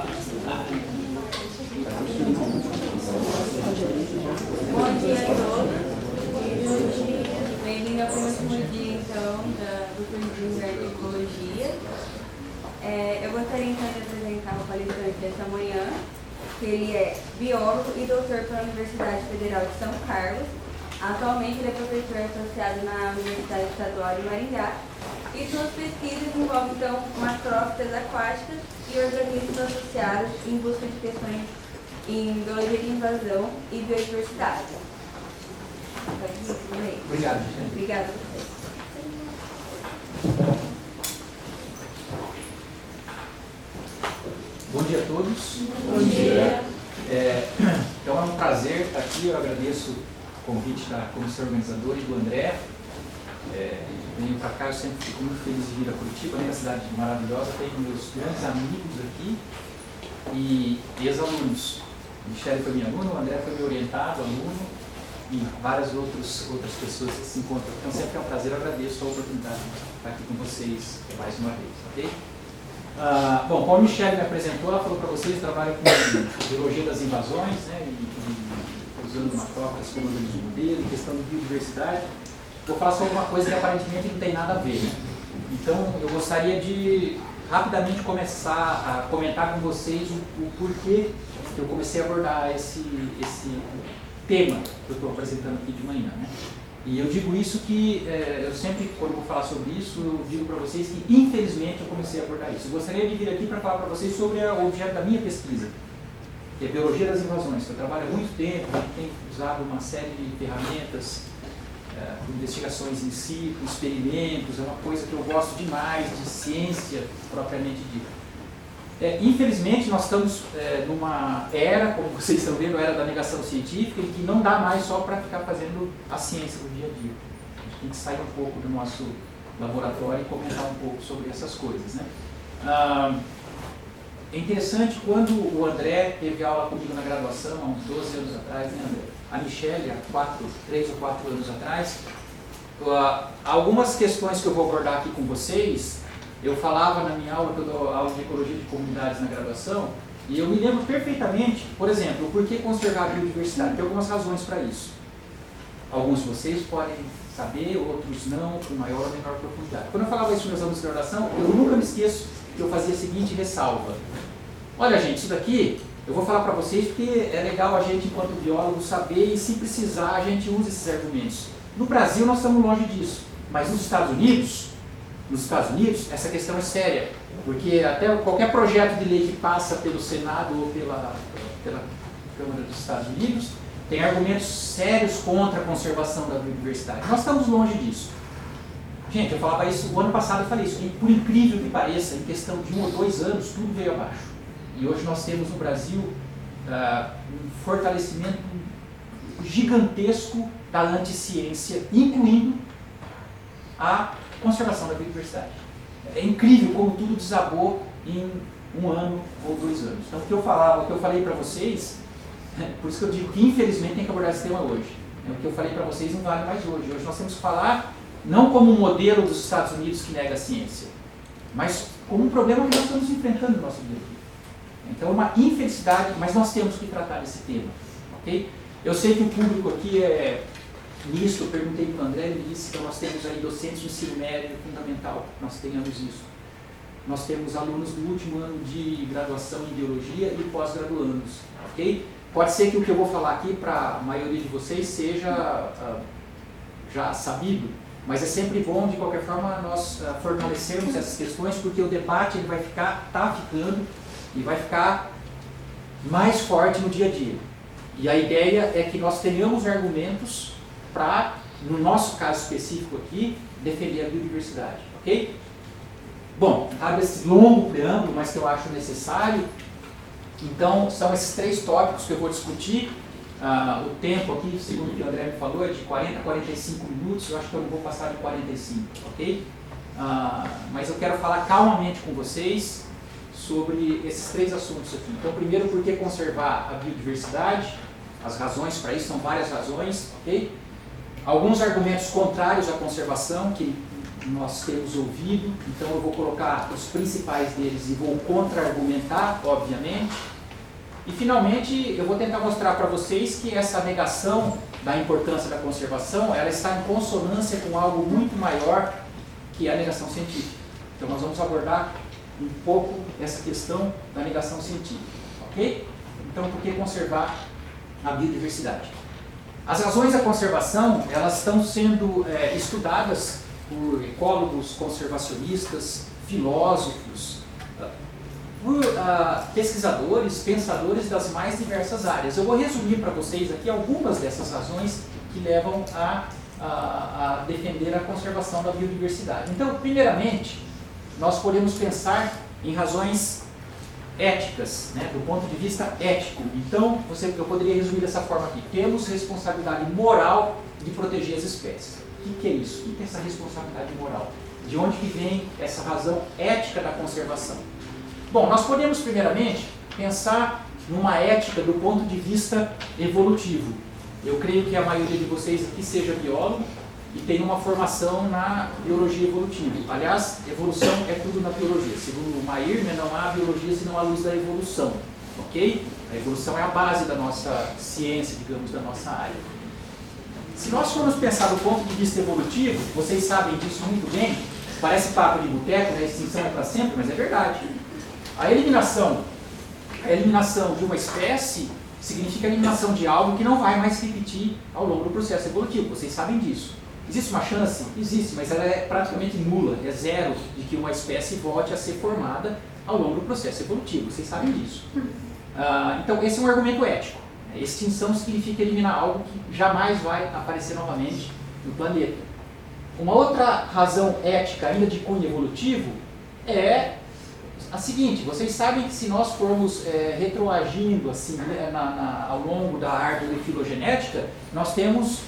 Bom dia a todos. Bem-vindo ao penúltimo dia, então, do curso de Inverno de Ecologia. Eu gostaria, então, de apresentar o palestrante dessa manhã, que ele é biólogo e doutor pela Universidade Federal de São Carlos. Atualmente, ele é professor associado na Universidade Estadual de Maringá. E suas pesquisas envolvem, então, macrófitas aquáticas e organismos associados em busca de questões em biologia de invasão e biodiversidade. Obrigado, gente. Obrigada a você. Bom dia a todos. Bom dia. Então é um prazer estar aqui. Eu agradeço o convite da comissão organizadora e do André. Venho para cá, eu sempre fico muito feliz de vir a Curitiba, uma cidade maravilhosa. Tenho meus grandes amigos aqui e ex-alunos. Michele foi minha aluna, o André foi meu orientado, aluno, e várias outras pessoas que se encontram. Então sempre é um prazer, eu agradeço a oportunidade de estar aqui com vocês mais uma vez, ok? Bom, como a Michele me apresentou, ela falou para vocês, trabalha com biologia das invasões, né, e usando macrófitas como organismo modelo, questão de biodiversidade. Vou falar sobre uma coisa que aparentemente não tem nada a ver, né? Então eu gostaria de rapidamente começar a comentar com vocês o porquê que eu comecei a abordar esse tema que eu estou apresentando aqui de manhã, né? E eu digo isso que, eu sempre, quando vou falar sobre isso, eu digo para vocês que, infelizmente, eu comecei a abordar isso. Eu gostaria de vir aqui para falar para vocês sobre o objeto da minha pesquisa, que é a biologia das invasões. Eu trabalho há muito tempo, tenho usado uma série de ferramentas, investigações in situ, experimentos, é uma coisa que eu gosto demais, de ciência propriamente dita. Infelizmente, nós estamos numa era, como vocês estão vendo, a era da negação científica, e que não dá mais só para ficar fazendo a ciência do dia a dia. A gente tem que sair um pouco do nosso laboratório e comentar um pouco sobre essas coisas, né? É interessante, quando o André teve aula comigo na graduação, há uns 12 anos atrás, né, André? A Michele, há 3 ou 4 anos atrás, algumas questões que eu vou abordar aqui com vocês, eu falava na minha aula, que eu dou aula de ecologia de comunidades na graduação, e eu me lembro perfeitamente, por exemplo, por que conservar a biodiversidade? Tem algumas razões para isso. Alguns de vocês podem saber, outros não, com maior ou menor profundidade. Quando eu falava isso nos meus alunos de graduação, eu nunca me esqueço que eu fazia a seguinte ressalva. Olha, gente, isso daqui eu vou falar para vocês porque é legal a gente, enquanto biólogo, saber, e se precisar a gente usa esses argumentos. No Brasil nós estamos longe disso, mas nos Estados Unidos, essa questão é séria, porque até qualquer projeto de lei que passa pelo Senado ou pela Câmara dos Estados Unidos tem argumentos sérios contra a conservação da biodiversidade. Nós estamos longe disso. Gente, eu falava isso, o ano passado eu falei isso, e por incrível que pareça, em questão de 1 ou 2 anos, tudo veio abaixo. E hoje nós temos no Brasil um fortalecimento gigantesco da anticiência, incluindo a conservação da biodiversidade. É incrível como tudo desabou em 1 ano ou 2 anos. Então, o que eu falei para vocês, por isso que eu digo que infelizmente tem que abordar esse tema hoje. O que eu falei para vocês não vale mais hoje. Hoje nós temos que falar não como um modelo dos Estados Unidos que nega a ciência, mas como um problema que nós estamos enfrentando no nosso dia a dia. Então, é uma infelicidade, mas nós temos que tratar desse tema. Ok? Eu sei que o público aqui é misto, eu perguntei para o André, ele disse que nós temos aí docentes de ensino médio fundamental, nós tenhamos isso. Nós temos alunos do último ano de graduação em biologia e pós-graduandos, ok? Pode ser que o que eu vou falar aqui para a maioria de vocês seja já sabido, mas é sempre bom, de qualquer forma, nós fortalecermos essas questões, porque o debate ele vai ficando e vai ficar mais forte no dia a dia. E a ideia é que nós tenhamos argumentos para, no nosso caso específico aqui, defender a biodiversidade, ok? Bom, abre esse longo preâmbulo, mas que eu acho necessário. Então, são esses 3 tópicos que eu vou discutir. O tempo aqui, segundo o que o André me falou, é de 40 a 45 minutos, eu acho que eu não vou passar de 45, ok? Mas eu quero falar calmamente com vocês sobre esses 3 assuntos aqui. Então, primeiro, por que conservar a biodiversidade? As razões para isso, são várias razões, ok? Alguns argumentos contrários à conservação, que nós temos ouvido, então eu vou colocar os principais deles e vou contra-argumentar, obviamente. E finalmente eu vou tentar mostrar para vocês que essa negação da importância da conservação, ela está em consonância com algo muito maior que a negação científica. Então nós vamos abordar um pouco essa questão da negação científica, ok? Então por que conservar a biodiversidade? As razões da conservação, elas estão sendo estudadas por ecólogos, conservacionistas, filósofos, por pesquisadores, pensadores das mais diversas áreas. Eu vou resumir para vocês aqui algumas dessas razões que levam a defender a conservação da biodiversidade. Então, primeiramente, nós podemos pensar em razões éticas, né, do ponto de vista ético. Então, eu poderia resumir dessa forma aqui. Temos responsabilidade moral de proteger as espécies. O que é isso? O que é essa responsabilidade moral? De onde que vem essa razão ética da conservação? Bom, nós podemos primeiramente pensar numa ética do ponto de vista evolutivo. Eu creio que a maioria de vocês aqui seja biólogo e tem uma formação na biologia evolutiva. Aliás, evolução é tudo na biologia. Segundo Mayr, não há biologia senão a luz da evolução. Ok? A evolução é a base da nossa ciência, digamos, da nossa área. Se nós formos pensar do ponto de vista evolutivo, vocês sabem disso muito bem, parece papo de boteco, né? A extinção é para sempre, mas é verdade. A eliminação de uma espécie significa a eliminação de algo que não vai mais se repetir ao longo do processo evolutivo. Vocês sabem disso. Existe uma chance? Existe, mas ela é praticamente nula, é zero de que uma espécie volte a ser formada ao longo do processo evolutivo. Vocês sabem disso. Então, esse é um argumento ético. Extinção significa eliminar algo que jamais vai aparecer novamente no planeta. Uma outra razão ética, ainda de cunho evolutivo, é a seguinte: vocês sabem que se nós formos retroagindo assim, ao longo da árvore filogenética, nós temos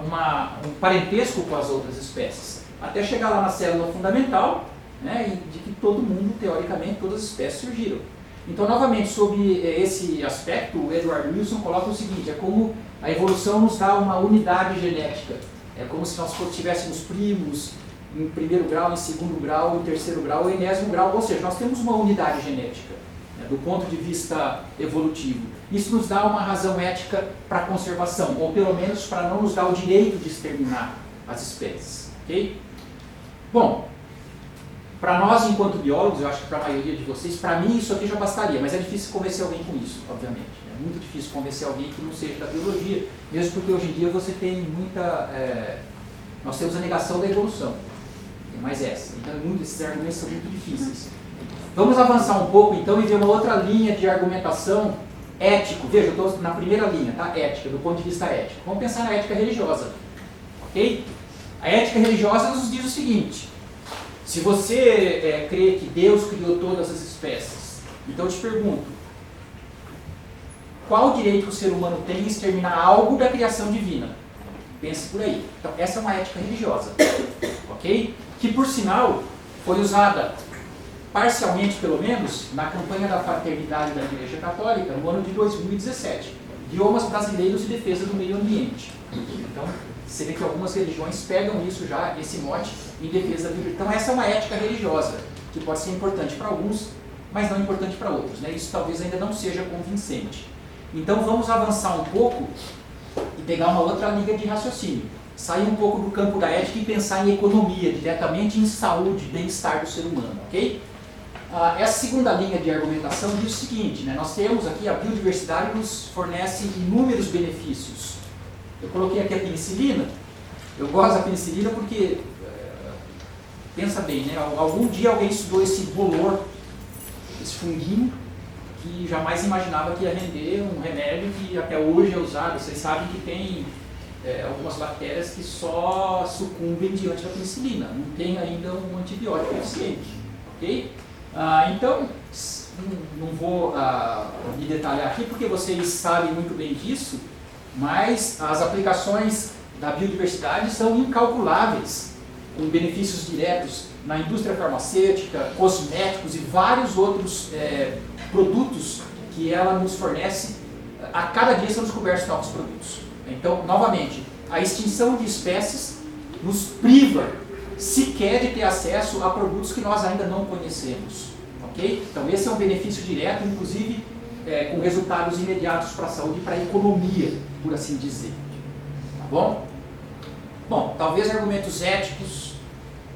um parentesco com as outras espécies, até chegar lá na célula fundamental, né, de que todo mundo, teoricamente, todas as espécies surgiram. Então, novamente, sobre esse aspecto, o Edward Wilson coloca o seguinte: é como a evolução nos dá uma unidade genética, é como se nós tivéssemos primos em primeiro grau, em segundo grau, em terceiro grau, em enésimo grau, ou seja, nós temos uma unidade genética, né, do ponto de vista evolutivo. Isso nos dá uma razão ética para a conservação, ou pelo menos para não nos dar o direito de exterminar as espécies. Okay? Bom, para nós enquanto biólogos, eu acho que para a maioria de vocês, para mim isso aqui já bastaria, mas é difícil convencer alguém com isso, obviamente. É muito difícil convencer alguém que não seja da biologia, mesmo porque hoje em dia você tem muita... nós temos a negação da evolução. Tem mais essa. Então, esses argumentos são muito difíceis. Vamos avançar um pouco, então, e ver uma outra linha de argumentação ético. Veja, eu estou na primeira linha, tá? Ética, do ponto de vista ético. Vamos pensar na ética religiosa. Ok? A ética religiosa nos diz o seguinte: se você crê que Deus criou todas as espécies, então eu te pergunto, qual o direito que o ser humano tem em exterminar algo da criação divina? Pense por aí. Então, essa é uma ética religiosa. Ok? Que, por sinal, foi usada parcialmente, pelo menos, na campanha da fraternidade da Igreja Católica no ano de 2017. Idiomas brasileiros de defesa do meio ambiente. Então, você vê que algumas religiões pegam isso já, esse mote, em defesa da vida. Então, essa é uma ética religiosa, que pode ser importante para alguns, mas não importante para outros. Né? Isso talvez ainda não seja convincente. Então, vamos avançar um pouco e pegar uma outra linha de raciocínio. Sair um pouco do campo da ética e pensar em economia, diretamente em saúde, bem-estar do ser humano, ok? Essa segunda linha de argumentação diz o seguinte, né? Nós temos aqui, a biodiversidade nos fornece inúmeros benefícios. Eu coloquei aqui a penicilina. Eu gosto da penicilina porque, pensa bem, né? Algum dia alguém estudou esse bolor, esse funguinho, que jamais imaginava que ia render um remédio que até hoje é usado. Vocês sabem que tem algumas bactérias que só sucumbem diante da penicilina, não tem ainda um antibiótico eficiente. Okay? Então, não vou me detalhar aqui porque vocês sabem muito bem disso, mas as aplicações da biodiversidade são incalculáveis, com benefícios diretos na indústria farmacêutica, cosméticos e vários outros produtos que ela nos fornece. A cada dia são descobertos novos produtos. Então, novamente, a extinção de espécies nos priva sequer de ter acesso a produtos que nós ainda não conhecemos. Ok? Então esse é um benefício direto, inclusive com resultados imediatos para a saúde e para a economia, por assim dizer. Tá bom? Bom, talvez argumentos éticos,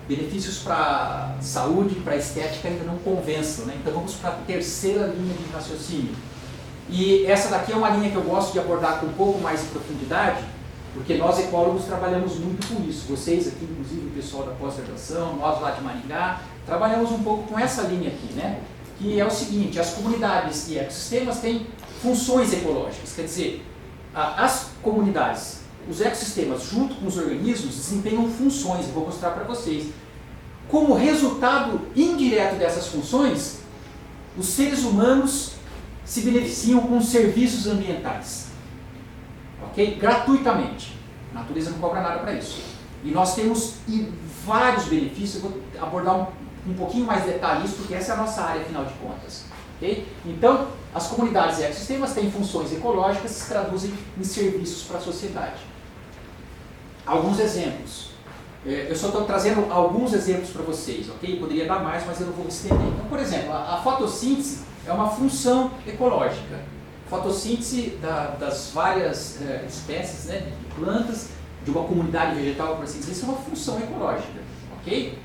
benefícios para a saúde, para a estética ainda não convençam, né? Então vamos para a terceira linha de raciocínio. E essa daqui é uma linha que eu gosto de abordar com um pouco mais de profundidade, porque nós ecólogos trabalhamos muito com isso. Vocês aqui, inclusive o pessoal da pós-graduação, nós lá de Maringá, trabalhamos um pouco com essa linha aqui, né? Que é o seguinte: as comunidades e ecossistemas têm funções ecológicas, quer dizer, as comunidades, os ecossistemas, junto com os organismos, desempenham funções, eu vou mostrar para vocês. Como resultado indireto dessas funções, os seres humanos se beneficiam com serviços ambientais, ok? Gratuitamente. A natureza não cobra nada para isso. E nós temos vários benefícios, eu vou abordar um pouquinho mais detalhe isso, porque essa é a nossa área, afinal de contas. Okay? Então, as comunidades e ecossistemas têm funções ecológicas que se traduzem em serviços para a sociedade. Alguns exemplos. Eu só estou trazendo alguns exemplos para vocês, ok? Eu poderia dar mais, mas eu não vou me estender. Então, por exemplo, a fotossíntese é uma função ecológica. Fotossíntese das várias espécies, né, de plantas, de uma comunidade vegetal, por assim dizer, isso é uma função ecológica, ok?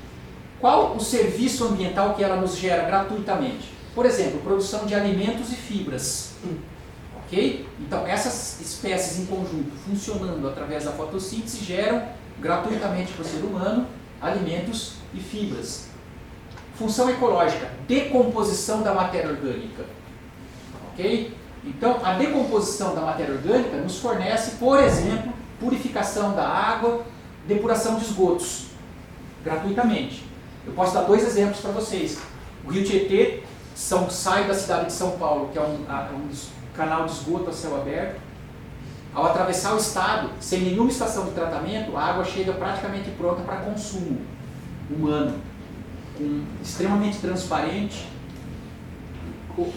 Qual o serviço ambiental que ela nos gera gratuitamente? Por exemplo, produção de alimentos e fibras, ok? Então, essas espécies em conjunto, funcionando através da fotossíntese, geram gratuitamente para o ser humano alimentos e fibras. Função ecológica, decomposição da matéria orgânica, ok? Então, a decomposição da matéria orgânica nos fornece, por exemplo, purificação da água, depuração de esgotos, gratuitamente. Eu posso dar dois exemplos para vocês. O Rio Tietê sai da cidade de São Paulo, que é um canal de esgoto a céu aberto. Ao atravessar o estado, sem nenhuma estação de tratamento, a água chega praticamente pronta para consumo humano, extremamente transparente. O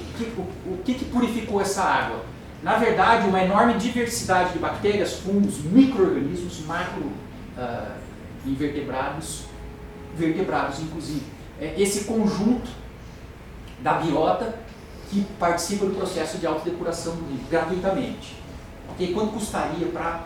que purificou essa água? Na verdade, uma enorme diversidade de bactérias, fungos, micro-organismos, invertebrados, vertebrados inclusive. Esse conjunto da biota que participa do processo de autodepuração do rio, gratuitamente. Okay? Quanto custaria para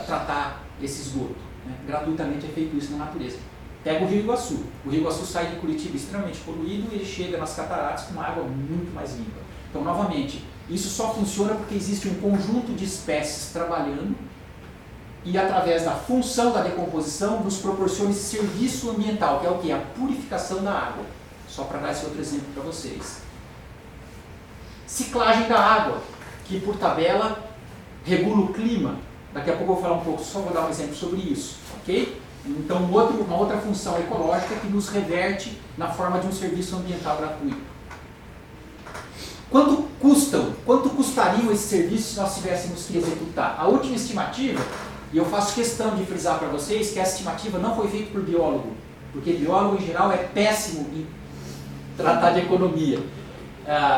tratar esse esgoto? Né? Gratuitamente é feito isso na natureza. Pega o Rio Iguaçu. O Rio Iguaçu sai de Curitiba extremamente poluído e ele chega nas cataratas com uma água muito mais limpa. Então, novamente, isso só funciona porque existe um conjunto de espécies trabalhando e, através da função da decomposição, nos proporciona esse serviço ambiental, que é o quê? A purificação da água. Só para dar esse outro exemplo para vocês. Ciclagem da água, que por tabela regula o clima. Daqui a pouco eu vou falar um pouco, só vou dar um exemplo sobre isso, ok? Então, uma outra função ecológica que nos reverte na forma de um serviço ambiental gratuito. Quanto custariam esses serviços se nós tivéssemos que executar? A última estimativa, e eu faço questão de frisar para vocês que essa estimativa não foi feita por biólogo, porque biólogo em geral é péssimo em tratar de economia.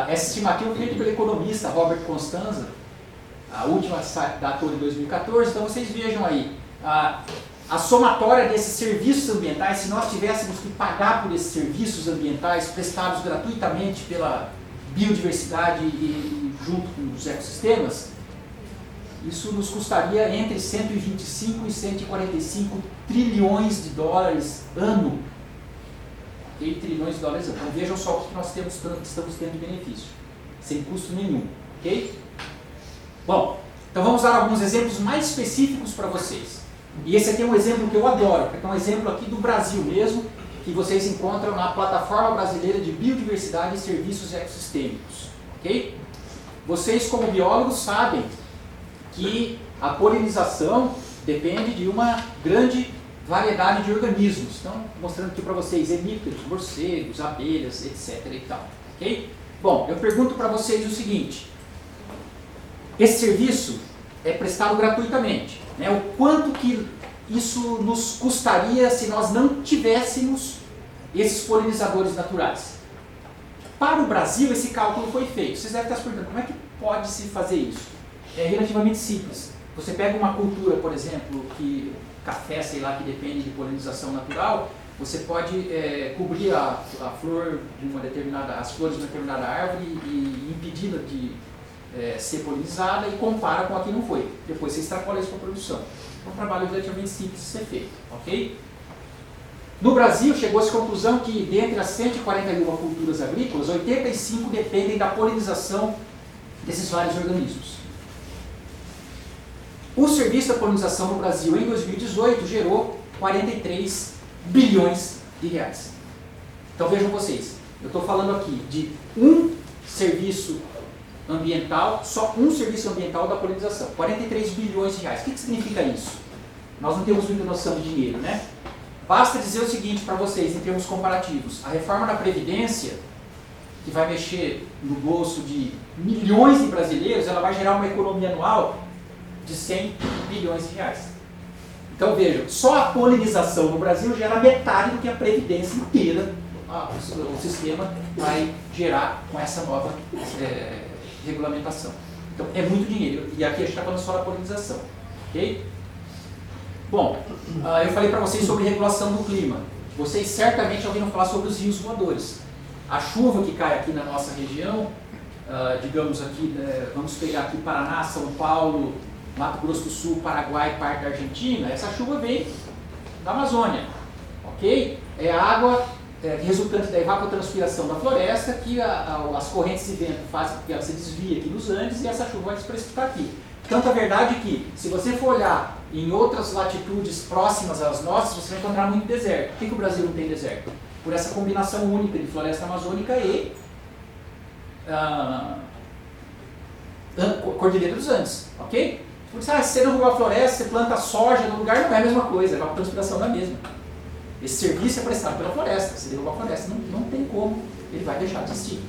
Essa estimativa foi feita pelo economista Robert Constanza, a última datou de 2014, então vocês vejam aí, a somatória desses serviços ambientais, se nós tivéssemos que pagar por esses serviços ambientais prestados gratuitamente pela biodiversidade e junto com os ecossistemas, isso nos custaria entre 125 e 145 trilhões de dólares ano. Okay? Trilhões de dólares ano. Então vejam só o que nós estamos tendo de benefício, sem custo nenhum. Okay? Bom, então vamos dar alguns exemplos mais específicos para vocês. E esse aqui é um exemplo que eu adoro, porque é um exemplo aqui do Brasil mesmo, que vocês encontram na Plataforma Brasileira de Biodiversidade e Serviços Ecossistêmicos. Okay? Vocês, como biólogos, sabem que a polinização depende de uma grande variedade de organismos. Então, mostrando aqui para vocês hemípteros, morcegos, abelhas, etc. e tal. Okay? Bom, eu pergunto para vocês o seguinte: esse serviço é prestado gratuitamente, né? O quanto que isso nos custaria se nós não tivéssemos esses polinizadores naturais? Para o Brasil, esse cálculo foi feito. Vocês devem estar se perguntando, como é que pode se fazer isso? É relativamente simples. Você pega uma cultura, por exemplo, que café, sei lá, que depende de polinização natural, você pode cobrir a flor de uma determinada, as flores de uma determinada árvore e impedi-la de ser polinizada e compara com a que não foi. Depois você extrapola isso para a produção. É um trabalho relativamente simples de ser feito, ok? No Brasil, chegou-se à conclusão que, dentre as 141 culturas agrícolas, 85 dependem da polinização desses vários organismos. O serviço da polinização no Brasil, em 2018, gerou 43 bilhões de reais. Então, vejam vocês, eu estou falando aqui de um serviço ambiental, só um serviço ambiental da polinização, 43 bilhões de reais. O que significa isso? Nós não temos muita noção de dinheiro, né? Basta dizer o seguinte para vocês, em termos comparativos. A reforma da Previdência, que vai mexer no bolso de milhões de brasileiros, ela vai gerar uma economia anual de 100 bilhões de reais. Então vejam, só a polinização no Brasil gera metade do que a Previdência inteira, o sistema vai gerar com essa nova regulamentação. Então é muito dinheiro, e aqui a gente está falando só da polinização. Ok? Bom, eu falei para vocês sobre regulação do clima. Vocês certamente ouviram falar sobre os rios voadores. A chuva que cai aqui na nossa região, digamos aqui, vamos pegar aqui Paraná, São Paulo, Mato Grosso do Sul, Paraguai, parte da Argentina, essa chuva vem da Amazônia, ok? É a água resultante da evapotranspiração da floresta que as correntes de vento fazem com que ela se desvie aqui nos Andes e essa chuva vai se precipitar aqui. Tanto a verdade que, se você for olhar em outras latitudes próximas às nossas, você vai encontrar muito deserto. Por que o Brasil não tem deserto? Por essa combinação única de floresta amazônica e Cordilheira dos Andes, ok? Porque se você derrubar a floresta, você planta soja no lugar, não é a mesma coisa, a evapotranspiração não é a mesma. Esse serviço é prestado pela floresta. Se derrubar a floresta, não tem como, ele vai deixar de existir.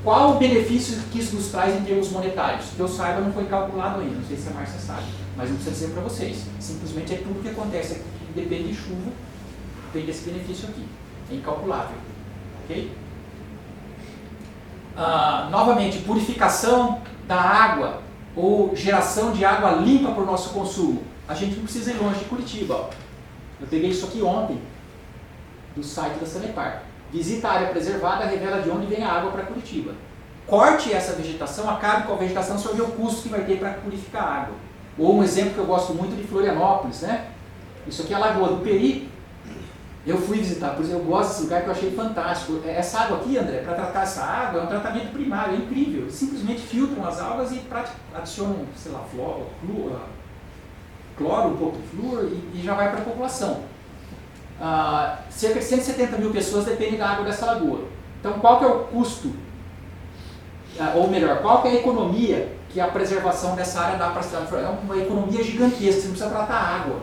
Qual o benefício que isso nos traz em termos monetários? Que eu saiba, não foi calculado ainda, não sei se a Márcia sabe, mas não precisa dizer para vocês. Simplesmente é tudo que acontece aqui, que depende de chuva, tem esse benefício aqui. É incalculável. Ok? Novamente, purificação da água ou geração de água limpa para o nosso consumo. A gente não precisa ir longe de Curitiba. Ó. Eu peguei isso aqui ontem, do site da Sanepar. Visita a área preservada, revela de onde vem a água para Curitiba. Corte essa vegetação, acabe com a vegetação, você vai ver o custo que vai ter para purificar a água. Ou um exemplo que eu gosto muito de Florianópolis, né? Isso aqui é a Lagoa do Peri. Eu fui visitar, por exemplo, eu gosto desse lugar que eu achei fantástico. Essa água aqui, André, para tratar essa água, é um tratamento primário, é incrível. Eles simplesmente filtram as algas e adicionam, sei lá, cloro, um pouco de flúor e já vai para a população. Cerca de 170 mil pessoas dependem da água dessa lagoa. Então, qual que é o custo, ou melhor, qual que é a economia que a preservação dessa área dá para a cidade de Florianópolis? É uma economia gigantesca, você não precisa tratar água.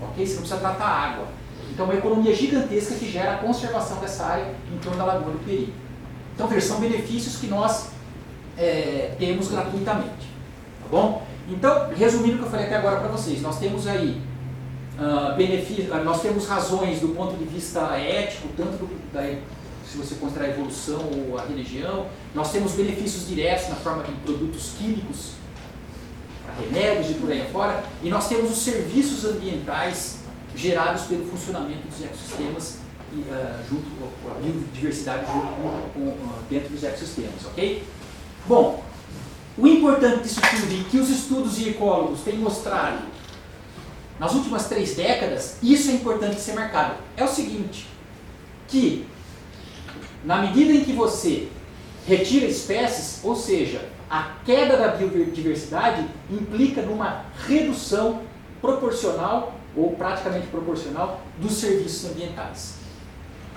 Ok? Você não precisa tratar água. Então, é uma economia gigantesca que gera a conservação dessa área em torno da Lagoa do Peri. Então, veja, são benefícios que nós temos gratuitamente. Tá bom? Então, resumindo o que eu falei até agora para vocês, nós temos aí nós temos razões do ponto de vista ético, tanto se você considerar a evolução ou a religião, nós temos benefícios diretos na forma de produtos químicos, remédios e por aí afora, e nós temos os serviços ambientais gerados pelo funcionamento dos ecossistemas junto com a biodiversidade dentro dos ecossistemas, ok? Bom, o importante disso tudo e que os estudos de ecólogos têm mostrado nas últimas 3 décadas, isso é importante ser marcado. É o seguinte, que na medida em que você retira espécies, ou seja, a queda da biodiversidade implica numa redução proporcional ou praticamente proporcional dos serviços ambientais.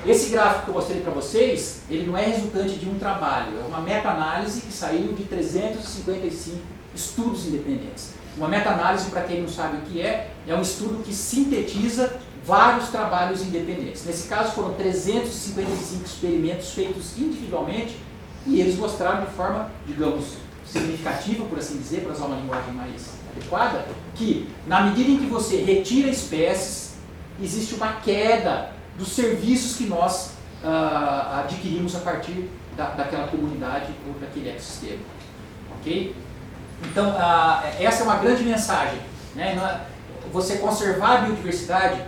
Esse gráfico que eu mostrei para vocês, ele não é resultante de um trabalho, é uma meta-análise que saiu de 355 estudos independentes. Uma meta-análise, para quem não sabe o que é um estudo que sintetiza vários trabalhos independentes. Nesse caso foram 355 experimentos feitos individualmente e eles mostraram de forma, digamos, significativa, por assim dizer, para usar uma linguagem mais adequada, que na medida em que você retira espécies, existe uma queda dos serviços que nós adquirimos a partir daquela comunidade ou daquele ecossistema. Ok? Então, essa é uma grande mensagem. Né? você conservar a biodiversidade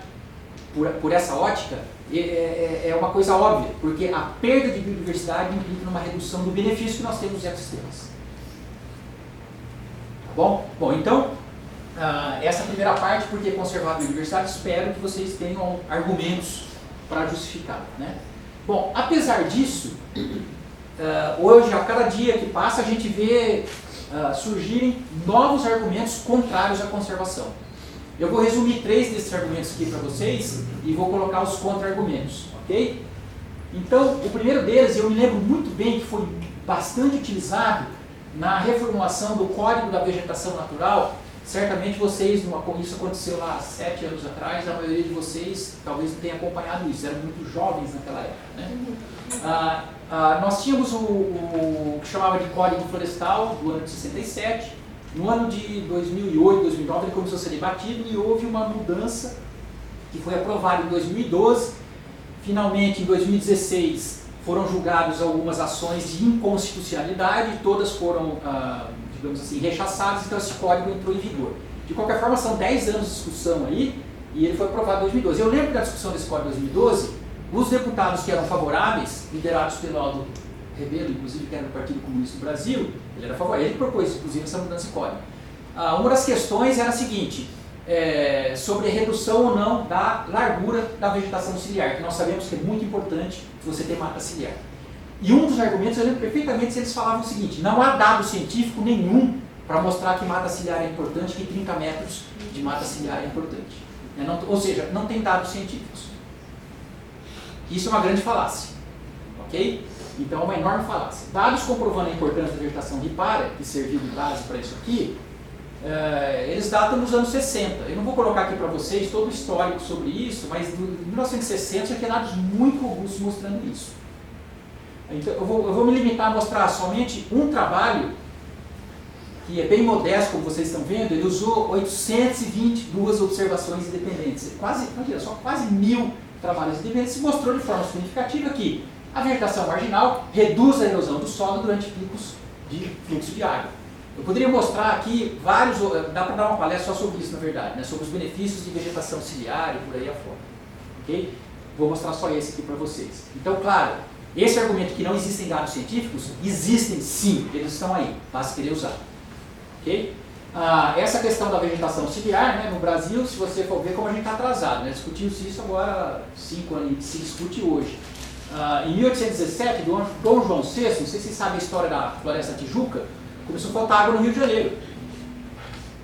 por essa ótica é uma coisa óbvia, porque a perda de biodiversidade implica numa redução do benefício que nós temos nos ecossistemas. Tá bom? Bom, então, essa primeira parte, por que conservar a biodiversidade, espero que vocês tenham argumentos para justificar, né? Bom, apesar disso, hoje, a cada dia que passa, a gente vê surgirem novos argumentos contrários à conservação. Eu vou resumir 3 desses argumentos aqui para vocês e vou colocar os contra-argumentos, ok? Então, o primeiro deles, eu me lembro muito bem que foi bastante utilizado na reformulação do Código da Vegetação Natural. Certamente vocês, isso aconteceu lá há 7 anos atrás, a maioria de vocês talvez não tenha acompanhado isso, eram muito jovens naquela época, né? Nós tínhamos o que chamava de Código Florestal do ano de 67. No ano de 2008, 2009 ele começou a ser debatido e houve uma mudança que foi aprovada em 2012. Finalmente, em 2016, foram julgadas algumas ações de inconstitucionalidade, todas foram, digamos assim, rechaçadas, então esse código entrou em vigor. De qualquer forma, são 10 anos de discussão aí e ele foi aprovado em 2012. Eu lembro da discussão desse código em 2012, os deputados que eram favoráveis, liderados pelo Aldo Rebelo, inclusive, que era do Partido Comunista do Brasil, ele era favorável, ele propôs, inclusive, essa mudança de código. Uma das questões era a seguinte, sobre a redução ou não da largura da vegetação ciliar, que nós sabemos que é muito importante você ter mata ciliar. E um dos argumentos, eu lembro perfeitamente, eles falavam o seguinte: não há dado científico nenhum para mostrar que mata ciliar é importante, que 30 metros de mata ciliar é importante. Ou seja, não tem dados científicos. Isso é uma grande falácia, ok? Então é uma enorme falácia. Dados comprovando a importância da vegetação ripária, que serviu de base para isso aqui, eles datam nos anos 60. Eu não vou colocar aqui para vocês todo o histórico sobre isso, mas em 1960 já tem dados muito robustos mostrando isso. Então eu vou me limitar a mostrar somente um trabalho, que é bem modesto, como vocês estão vendo. Ele usou 822 observações independentes, quase 1.000 trabalhos independentes, e mostrou de forma significativa que a vegetação marginal reduz a erosão do solo durante picos de fluxo de água. Eu poderia mostrar aqui vários, dá para dar uma palestra só sobre isso, na verdade, né, sobre os benefícios de vegetação ciliar e por aí afora. Okay? Vou mostrar só esse aqui para vocês. Então, claro, esse argumento que não existem dados científicos, existem sim, eles estão aí, basta querer usar. Okay? Essa questão da vegetação ciliar, né, no Brasil, se você for ver como a gente está atrasado, né, discutiu-se isso agora há 5 anos, se discute hoje. Em 1817, Dom João VI, não sei se vocês sabem a história da Floresta Tijuca, começou a faltar água no Rio de Janeiro.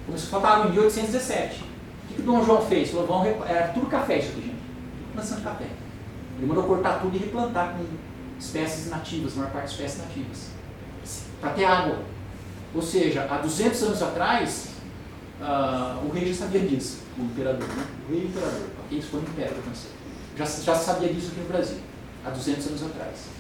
Começou a faltar água em 1817. O que Dom João fez? Falou, era tudo café isso aqui, gente. Plantação de café. Ele mandou cortar tudo e replantar com espécies nativas, a maior parte de espécies nativas, para ter água. Ou seja, há 200 anos atrás, o rei já sabia disso, o imperador, né? O rei e o imperador, ok? Isso foi um império que aconteceu. Já sabia disso aqui no Brasil, há 200 anos atrás.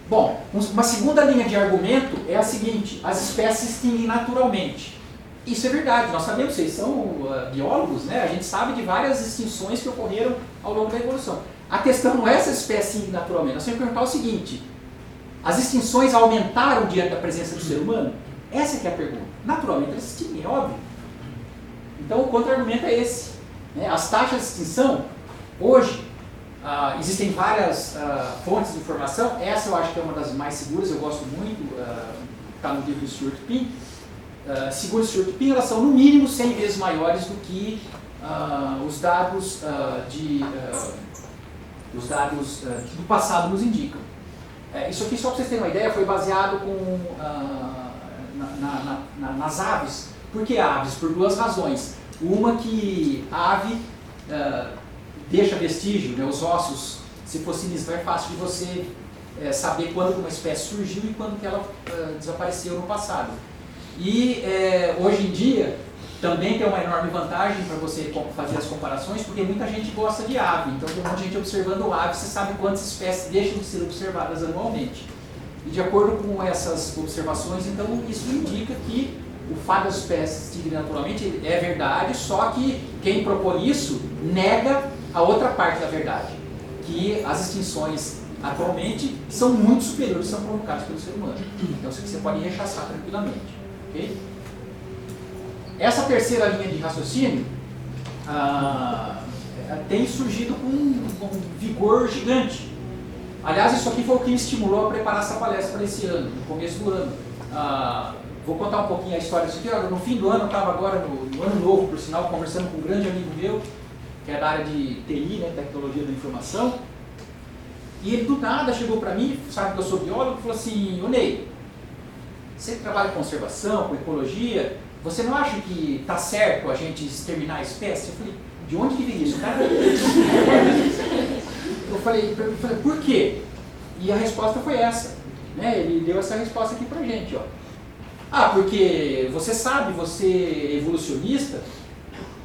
Bom, uma segunda linha de argumento é a seguinte: as espécies se extinguem naturalmente. Isso é verdade, nós sabemos, vocês são biólogos, né? A gente sabe de várias extinções que ocorreram ao longo da evolução. A questão não é essa espécie se extingue naturalmente, nós temos que perguntar o seguinte: as extinções aumentaram diante da presença do ser humano? Essa que é a pergunta. Naturalmente elas se extinguem, é óbvio. Então o contra-argumento é esse, né? As taxas de extinção, hoje, existem várias fontes de informação. Essa eu acho que é uma das mais seguras, eu gosto muito, está no livro do Stuart Pin. Segundo o Stuart Pin, elas são no mínimo 100 vezes maiores do que os dados do passado nos indicam. Isso aqui, só para vocês terem uma ideia, foi baseado nas aves. Por que aves? Por duas razões. Uma, que a ave deixa vestígio, né, os ossos se fossilizam, é fácil de você saber quando uma espécie surgiu e quando que ela desapareceu no passado. E hoje em dia também tem uma enorme vantagem para você fazer as comparações, porque muita gente gosta de ave, então tem um monte de gente observando ave, você sabe quantas espécies deixam de ser observadas anualmente. E de acordo com essas observações, então isso indica que o fato das espécies se extinguirem naturalmente é verdade, só que quem propõe isso nega a outra parte da verdade, que as extinções atualmente são muito superiores, são provocadas pelo ser humano. Então isso aqui você pode rechaçar tranquilamente. Okay? essa terceira linha de raciocínio tem surgido com um vigor gigante. Aliás, isso aqui foi o que me estimulou a preparar essa palestra para esse ano, no começo do ano. Vou contar um pouquinho a história disso aqui. No fim do ano, eu estava agora no ano novo, por sinal, conversando com um grande amigo meu, que é da área de TI, né, Tecnologia da Informação, e ele do nada chegou para mim, sabe que eu sou biólogo, e falou assim: ô Ney, você que trabalha com conservação, com ecologia, você não acha que está certo a gente exterminar a espécie? Eu falei: de onde que vem isso? Cara, eu falei, por quê? E a resposta foi essa, né? Ele deu essa resposta aqui pra gente, ó. Porque você sabe, você é evolucionista,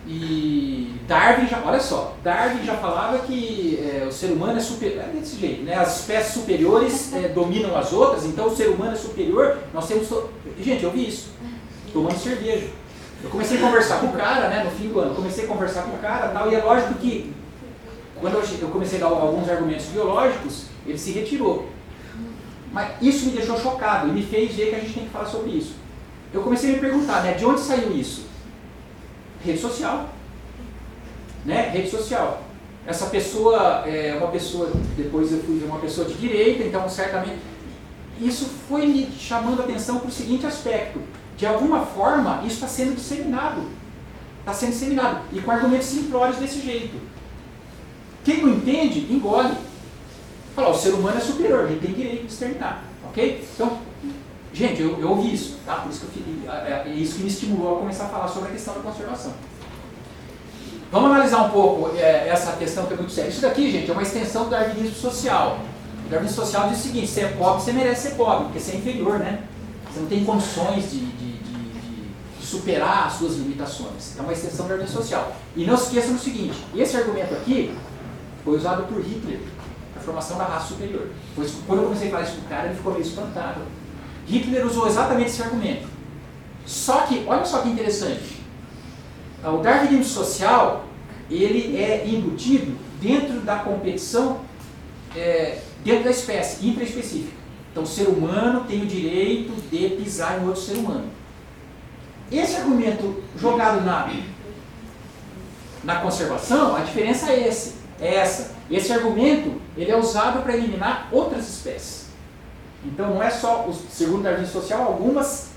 e Darwin já, olha só, Darwin já falava que o ser humano é superior, é desse jeito, né? As espécies superiores dominam as outras, então o ser humano é superior, nós temos... Gente, eu vi isso, tomando cerveja. Eu comecei a conversar com o cara, né, no fim do ano, comecei a conversar com o cara tal, e é lógico que quando eu comecei a dar alguns argumentos biológicos, ele se retirou. Mas isso me deixou chocado e me fez ver que a gente tem que falar sobre isso. Eu comecei a me perguntar, né, de onde saiu isso? Rede social. Né? Rede social. Essa pessoa é uma pessoa, depois eu fui ver uma pessoa de direita, então certamente... Isso foi me chamando a atenção para o seguinte aspecto: de alguma forma isso está sendo disseminado. Está sendo disseminado. E com argumentos simplórios desse jeito. Quem não entende, engole. Fala, o ser humano é superior, a gente tem direito de exterminar. Ok? Então, gente, eu ouvi isso, tá? Por isso que isso que me estimulou a começar a falar sobre a questão da conservação. Vamos analisar um pouco essa questão que é muito séria. Isso daqui, gente, é uma extensão do darwinismo social. O darwinismo social diz o seguinte: você é pobre, você merece ser pobre, porque você é inferior, né? Você não tem condições de superar as suas limitações. É uma extensão do darwinismo social. E não se esqueçam do seguinte: esse argumento aqui foi usado por Hitler, a formação da raça superior. Quando eu comecei a falar isso com o cara, ele ficou meio espantado. Hitler usou exatamente esse argumento. Só que, olha só que interessante, o darwinismo social, ele é embutido dentro da competição, dentro da espécie, intraespecífica. Então, o ser humano tem o direito de pisar em outro ser humano. Esse argumento jogado na conservação, a diferença é essa. Esse argumento, ele é usado para eliminar outras espécies. Então, não é só, segundo o darwinismo social, algumas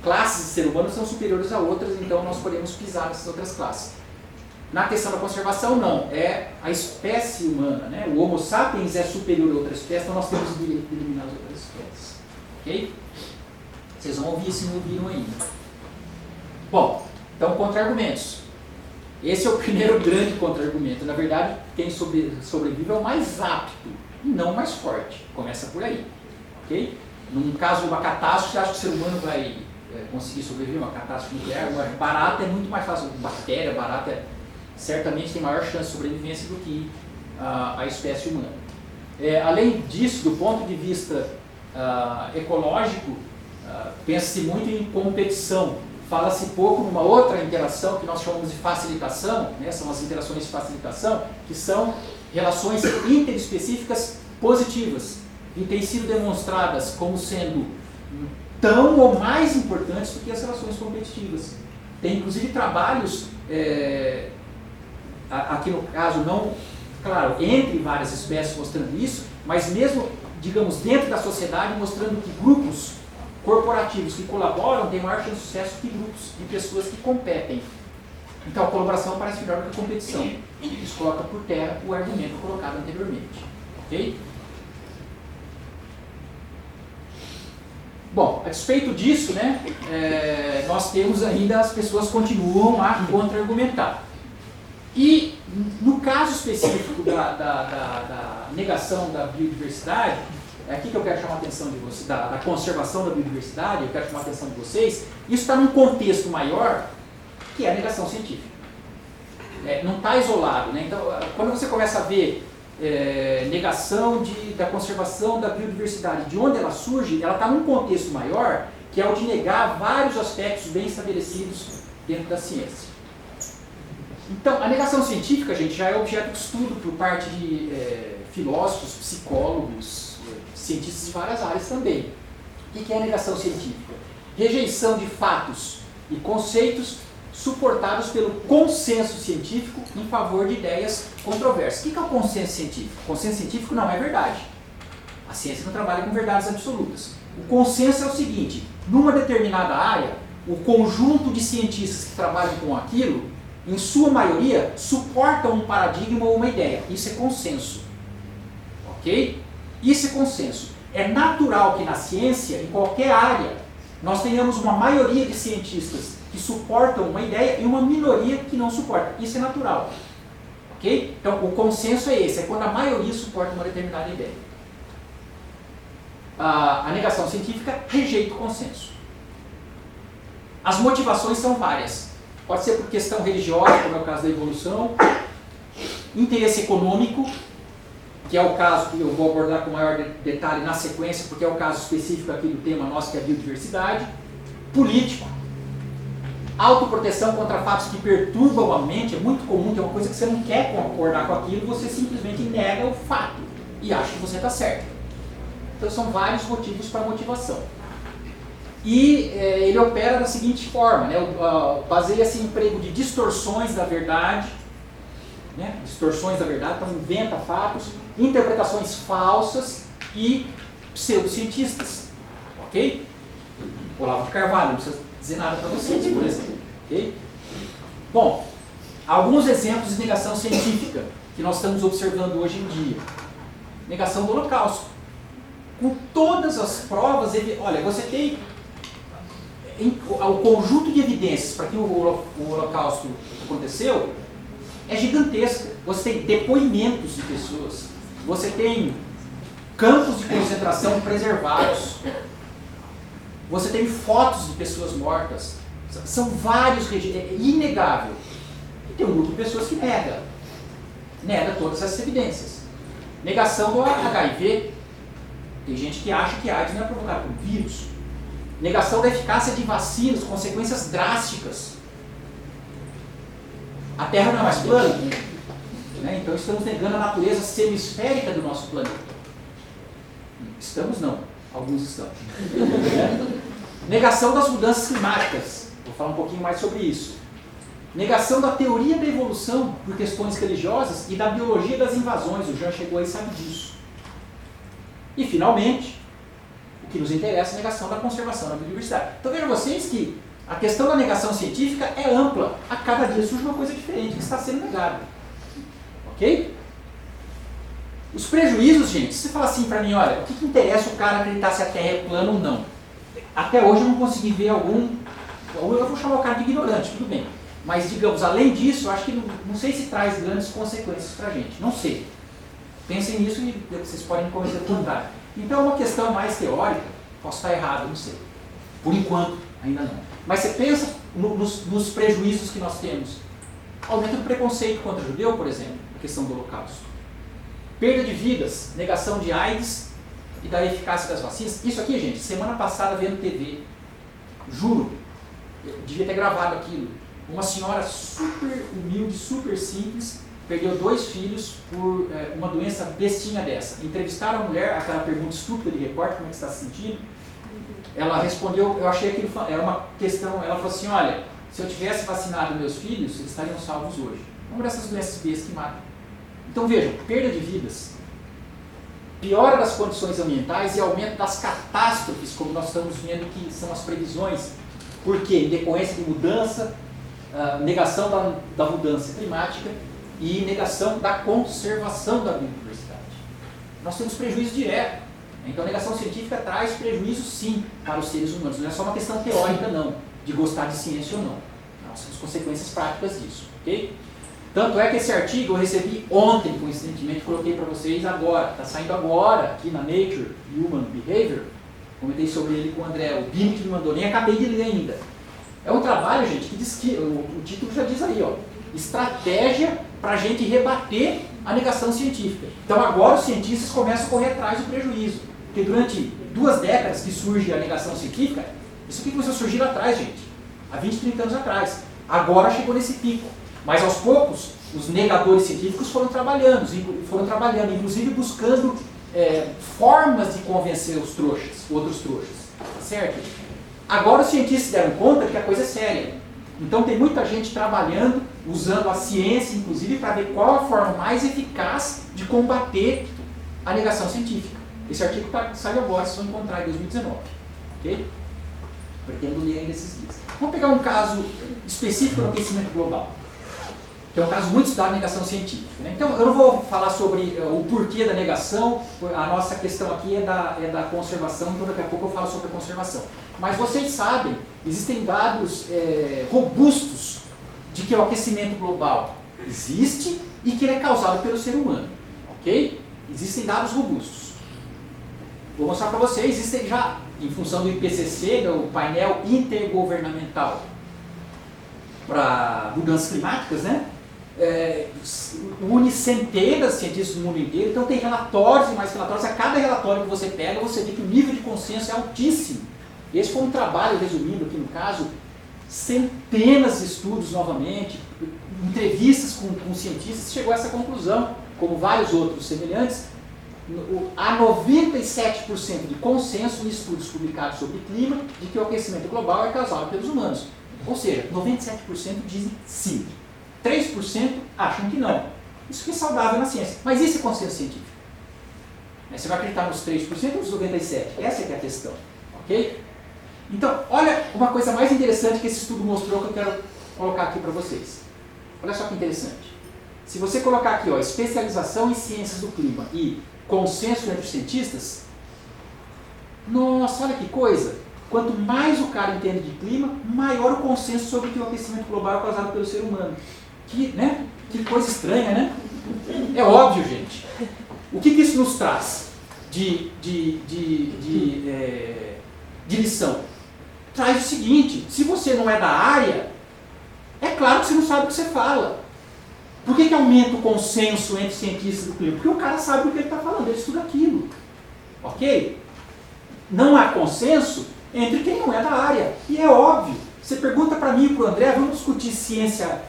classes de ser humano são superiores a outras, então nós podemos pisar nessas outras classes. Na questão da conservação, não. É a espécie humana, né? O Homo sapiens é superior a outra espécie, então nós temos o direito de eliminar as outras espécies. Ok? Vocês vão ouvir se não ouviram ainda. Bom, então, contra-argumentos. Esse é o primeiro grande contra-argumento. Na verdade, quem sobrevive é o mais apto e não o mais forte. Começa por aí. Ok? Num caso de uma catástrofe, você acha que o ser humano vai conseguir sobreviver? Uma catástrofe nuclear? Barata é muito mais fácil. Bactéria, barata, certamente tem maior chance de sobrevivência do que a espécie humana. Além disso, do ponto de vista ecológico, pensa-se muito em competição. Fala-se pouco numa outra interação que nós chamamos de facilitação, né? São as interações de facilitação, que são relações interespecíficas positivas e têm sido demonstradas como sendo tão ou mais importantes do que as relações competitivas. Tem inclusive trabalhos, aqui no caso não, claro, entre várias espécies mostrando isso, mas mesmo, digamos, dentro da sociedade mostrando que grupos corporativos que colaboram têm maior chance de sucesso que grupos de pessoas que competem. Então a colaboração parece melhor do que a competição. Isso coloca por terra o argumento colocado anteriormente. Ok? Bom, a despeito disso, né, nós temos ainda, as pessoas continuam a contra-argumentar. E no caso específico da negação da biodiversidade, é aqui que eu quero chamar a atenção de vocês, da conservação da biodiversidade, eu quero chamar a atenção de vocês, isso está num contexto maior, que é a negação científica. Não está isolado, né? Então, quando você começa a ver negação da conservação da biodiversidade, de onde ela surge, ela está num contexto maior, que é o de negar vários aspectos bem estabelecidos dentro da ciência. Então, a negação científica, gente, já é objeto de estudo por parte de filósofos, psicólogos, cientistas de várias áreas também. O que é a negação científica? Rejeição de fatos e conceitos suportados pelo consenso científico em favor de ideias controversas. O que é o consenso científico? O consenso científico não é verdade. A ciência não trabalha com verdades absolutas. O consenso é o seguinte: numa determinada área, o conjunto de cientistas que trabalham com aquilo, em sua maioria, suportam um paradigma ou uma ideia. Isso é consenso. Ok? Isso é consenso. É natural que na ciência, em qualquer área, nós tenhamos uma maioria de cientistas que suportam uma ideia e uma minoria que não suporta. Isso é natural. Ok? Então, o consenso é esse, é quando a maioria suporta uma determinada ideia. A negação científica rejeita o consenso. As motivações são várias. Pode ser por questão religiosa, como é o caso da evolução, interesse econômico, que é o caso que eu vou abordar com maior detalhe na sequência, porque é o caso específico aqui do tema nosso, que é a biodiversidade, político, autoproteção contra fatos que perturbam a mente, é muito comum, que é uma coisa que você não quer concordar com aquilo, você simplesmente nega o fato e acha que você está certo. Então são vários motivos para a motivação. E ele opera da seguinte forma, né? Baseia-se em emprego de distorções da verdade, né? Distorções da verdade, então inventa fatos, interpretações falsas e pseudocientistas. Ok? Olavo de Carvalho, não precisa dizer nada para vocês, por exemplo. Ok? Bom, alguns exemplos de negação científica que nós estamos observando hoje em dia. Negação do Holocausto. Com todas as provas, olha, você tem o conjunto de evidências para que o Holocausto aconteceu é gigantesco. Você tem depoimentos de pessoas, você tem campos de concentração preservados, você tem fotos de pessoas mortas, são vários registros, é inegável. E tem um grupo de pessoas que nega todas essas evidências. Negação do HIV. Tem gente que acha que a AIDS não é provocada por vírus. Negação da eficácia de vacinas, consequências drásticas. A Terra não é mais plana, né? Então estamos negando a natureza semisférica do nosso planeta. Estamos não, alguns estão. Negação das mudanças climáticas. Vou falar um pouquinho mais sobre isso. Negação da teoria da evolução por questões religiosas e da biologia das invasões. O Jean chegou aí e sabe disso. E, finalmente, o que nos interessa é a negação da conservação da biodiversidade. Então vejam vocês que a questão da negação científica é ampla. A cada dia surge uma coisa diferente que está sendo negada. Ok? Os prejuízos, gente, se você falar assim para mim, olha, o que interessa o cara acreditar se a Terra é plana ou não? Até hoje eu não consegui ver algum... Eu vou chamar o cara de ignorante, tudo bem. Mas, digamos, além disso, eu acho que não sei se traz grandes consequências para a gente. Não sei. Pensem nisso e vocês podem me convencer do contrário. Então é uma questão mais teórica, posso estar errado, não sei. Por enquanto, ainda não. Mas você pensa nos prejuízos que nós temos. Aumento do preconceito contra o judeu, por exemplo, a questão do Holocausto. Perda de vidas, negação de AIDS e da eficácia das vacinas. Isso aqui, gente, semana passada vendo TV. Juro, eu devia ter gravado aquilo. Uma senhora super humilde, super simples, perdeu 2 filhos por uma doença bestinha dessa. Entrevistaram a mulher, aquela pergunta estúpida de repórter, como é que você está se sentindo? Ela respondeu, eu achei que era uma questão, ela falou assim, olha, se eu tivesse vacinado meus filhos, eles estariam salvos hoje. Uma dessas doenças bestas que matam. Então vejam, perda de vidas, piora das condições ambientais e aumento das catástrofes, como nós estamos vendo que são as previsões. Por quê? Em decorrência de mudança, negação da mudança climática e negação da conservação da biodiversidade. Nós temos prejuízo direto. Então a negação científica traz prejuízo sim para os seres humanos. Não é só uma questão teórica não, de gostar de ciência ou não. Nós temos consequências práticas disso. Ok? Tanto é que esse artigo eu recebi ontem, coincidentemente, coloquei para vocês agora. Está saindo agora aqui na Nature Human Behavior. Comentei sobre ele com o André, o Bini que me mandou, nem acabei de ler ainda. É um trabalho, gente, que diz que, o título já diz aí, ó, estratégia para a gente rebater a negação científica. Então agora os cientistas começam a correr atrás do prejuízo. Porque durante 2 décadas que surge a negação científica, isso aqui começou a surgir lá atrás, gente. Há 20, 30 anos atrás. Agora chegou nesse pico. Mas aos poucos, os negadores científicos foram trabalhando, inclusive buscando formas de convencer os trouxas, outros trouxas. Certo? Agora os cientistas se deram conta que a coisa é séria. Então tem muita gente trabalhando, usando a ciência, inclusive, para ver qual a forma mais eficaz de combater a negação científica. Esse artigo saiu agora, vocês vão encontrar em 2019. Ok? Pretendo ler ainda esses dias. Vamos pegar um caso específico do aquecimento global, que é um caso muito estudado na negação científica. Né? Então, eu não vou falar sobre o porquê da negação, a nossa questão aqui é da conservação, então daqui a pouco eu falo sobre a conservação. Mas vocês sabem, existem dados robustos de que o aquecimento global existe e que ele é causado pelo ser humano. Ok? Existem dados robustos. Vou mostrar para vocês, existem já, em função do IPCC, do painel intergovernamental para mudanças climáticas, né? Une centenas de cientistas do mundo inteiro, então tem relatórios e mais relatórios. A cada relatório que você pega, você vê que o nível de consenso é altíssimo. Esse foi um trabalho resumido aqui no caso, centenas de estudos novamente, entrevistas com cientistas, chegou a essa conclusão, como vários outros semelhantes. Há 97% de consenso em estudos publicados sobre clima de que o aquecimento global é causado pelos humanos. Ou seja, 97% dizem sim. 3% acham que não. Isso que é saudável na ciência. Mas esse é consenso científico? Você vai acreditar nos 3% ou nos 97%? Essa é que é a questão. Ok? Então, olha uma coisa mais interessante que esse estudo mostrou que eu quero colocar aqui para vocês. Olha só que interessante. Se você colocar aqui, ó, especialização em ciências do clima e consenso entre os cientistas, nossa, olha que coisa! Quanto mais o cara entende de clima, maior o consenso sobre que o aquecimento global é causado pelo ser humano. Que coisa estranha, né? É óbvio, gente. O que isso nos traz de lição? Traz o seguinte: se você não é da área, é claro que você não sabe o que você fala. Por que aumenta o consenso entre cientistas do clima? Porque o cara sabe o que ele está falando, ele estuda aquilo. Ok? Não há consenso entre quem não é da área. E é óbvio. Você pergunta para mim e para o André, vamos discutir ciência,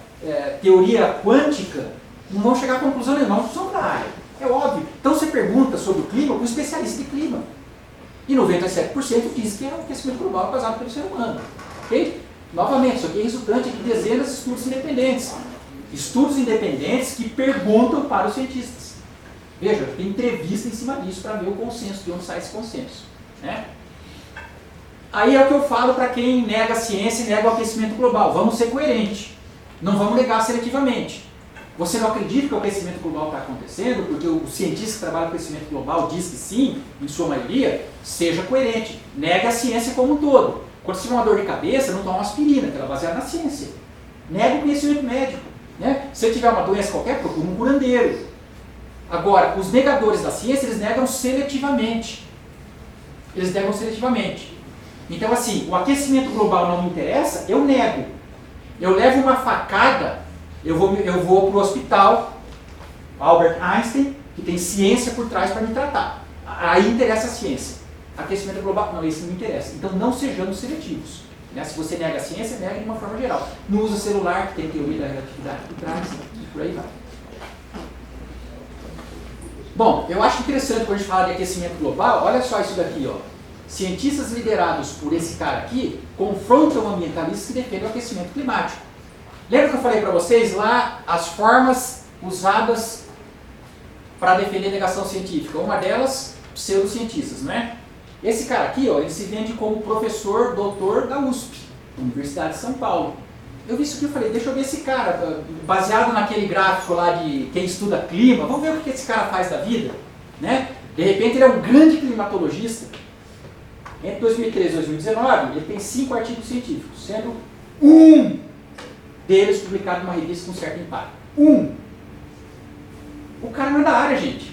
teoria quântica, não vão chegar a conclusão nenhuma, não somos da área. É óbvio. Então você pergunta sobre o clima para um especialista de clima. E 97% diz que é o aquecimento global causado pelo ser humano. Ok? Novamente, isso aqui é resultante de dezenas de estudos independentes. Estudos independentes que perguntam para os cientistas. Veja, tem entrevista em cima disso para ver o consenso, de onde sai esse consenso. Né? Aí é o que eu falo para quem nega a ciência e nega o aquecimento global. Vamos ser coerentes. Não vamos negar seletivamente. Você não acredita que o aquecimento global está acontecendo, porque o cientista que trabalha com aquecimento global diz que sim, em sua maioria, seja coerente. Nega a ciência como um todo. Quando você tiver uma dor de cabeça, não toma uma aspirina, que ela é baseada na ciência. Nega o conhecimento médico. Né? Se você tiver uma doença qualquer, procura um curandeiro. Agora, os negadores da ciência, eles negam seletivamente. Eles negam seletivamente. Então, assim, o aquecimento global não me interessa, eu nego. Eu levo uma facada, eu vou para o hospital Albert Einstein, que tem ciência por trás para me tratar. Aí interessa a ciência. Aquecimento global, não, isso não me interessa. Então, não sejamos seletivos. Né? Se você nega a ciência, nega de uma forma geral. Não usa celular, que tem teoria da relatividade por trás, e por aí vai. Bom, eu acho interessante quando a gente fala de aquecimento global, olha só isso daqui, ó. Cientistas liderados por esse cara aqui confrontam ambientalistas que defendem o aquecimento climático. Lembra que eu falei para vocês lá as formas usadas para defender a negação científica? Uma delas, pseudocientistas, né? Esse cara aqui, ó, ele se vende como professor, doutor da USP, Universidade de São Paulo. Eu vi isso aqui e falei, deixa eu ver esse cara, baseado naquele gráfico lá de quem estuda clima, vamos ver o que esse cara faz da vida, né? De repente ele é um grande climatologista. Entre 2013 e 2019, ele tem 5 artigos científicos, sendo um deles publicado em uma revista com certo impacto. Um! O cara não é da área, gente.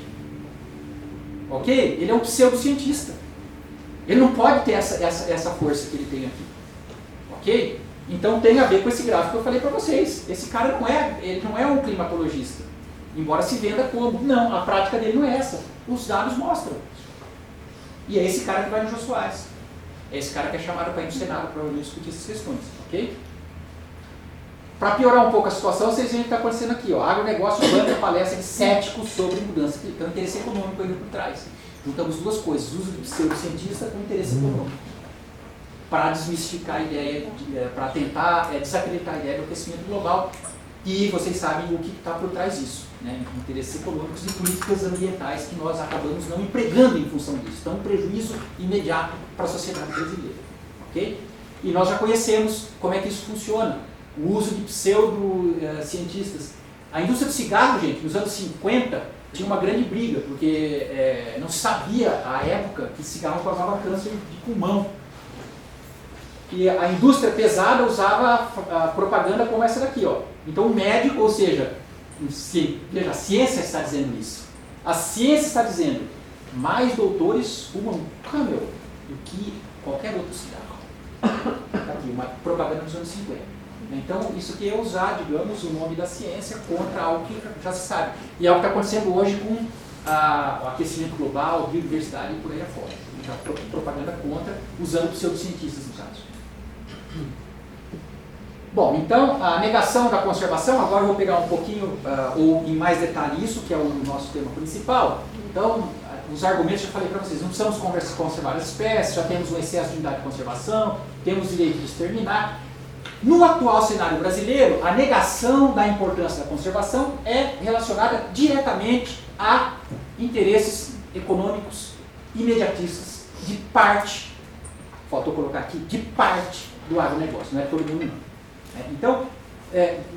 Ok? Ele é um pseudocientista. Ele não pode ter essa força que ele tem aqui. Ok? Então tem a ver com esse gráfico que eu falei para vocês. Esse cara ele não é um climatologista. Embora se venda como. Não, a prática dele não é essa. Os dados mostram. E é esse cara que vai no Jô Soares. É esse cara que é chamado para ir no Senado para discutir essas questões. Ok? Para piorar um pouco a situação, vocês veem o que está acontecendo aqui. Ó. Agronegócio banca palestra de céticos sobre mudança. Então, interesse econômico ainda por trás. Juntamos duas coisas, uso de pseudocientista com interesse econômico. para desmistificar a ideia, para tentar desacreditar a ideia do aquecimento global. E vocês sabem o que está por trás disso, né? Interesses econômicos e políticas ambientais que nós acabamos não empregando em função disso. Então, um prejuízo imediato para a sociedade brasileira. Okay? E nós já conhecemos como é que isso funciona. O uso de pseudo-cientistas. A indústria do cigarro, gente, nos anos 50, tinha uma grande briga, porque não se sabia, à época, que cigarro causava câncer de pulmão. E a indústria pesada usava a propaganda como essa daqui, ó. Então o médico, ou seja, veja, a ciência está dizendo isso. A ciência está dizendo, mais doutores fumam Camel do que qualquer outro cigarro. Tá aqui, uma propaganda dos anos 50. Então isso aqui é usar, digamos, o nome da ciência contra algo que já se sabe. E é o que está acontecendo hoje com o aquecimento global, biodiversidade e por aí afora. Então, propaganda contra, usando pseudocientistas no caso. Bom, então, a negação da conservação, agora eu vou pegar um pouquinho, ou em mais detalhe isso, que é o nosso tema principal. Então, os argumentos eu falei para vocês, não precisamos conservar as espécies, já temos um excesso de unidade de conservação, temos direito de exterminar. No atual cenário brasileiro, a negação da importância da conservação é relacionada diretamente a interesses econômicos imediatistas de parte, faltou colocar aqui, de parte do agronegócio, não é todo mundo não. Então,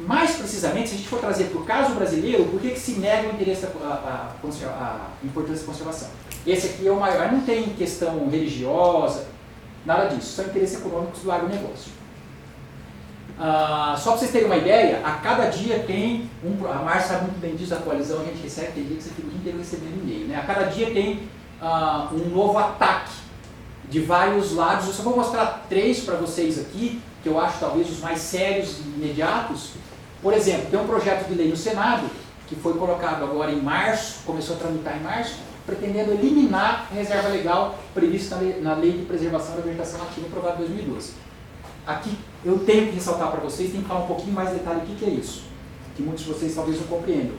mais precisamente, se a gente for trazer para o caso brasileiro, por que se nega o interesse a importância da conservação? Esse aqui é o maior, não tem questão religiosa, nada disso, são interesses econômicos do agronegócio. Só para vocês terem uma ideia, a cada dia tem, a Márcia sabe muito bem disso, da atualização, a gente recebe, tem dia que você fica o dia inteiro recebendo e-mail, né? A cada dia tem um novo ataque de vários lados. Eu só vou mostrar 3 para vocês aqui, que eu acho talvez os mais sérios e imediatos. Por exemplo, tem um projeto de lei no Senado, que foi colocado agora em março, começou a tramitar em março, pretendendo eliminar a reserva legal prevista na Lei de Preservação da Vegetação Nativa, aprovada em 2012. Aqui eu tenho que ressaltar para vocês, tem que falar um pouquinho mais de detalhe o que é isso, que muitos de vocês talvez não compreendam.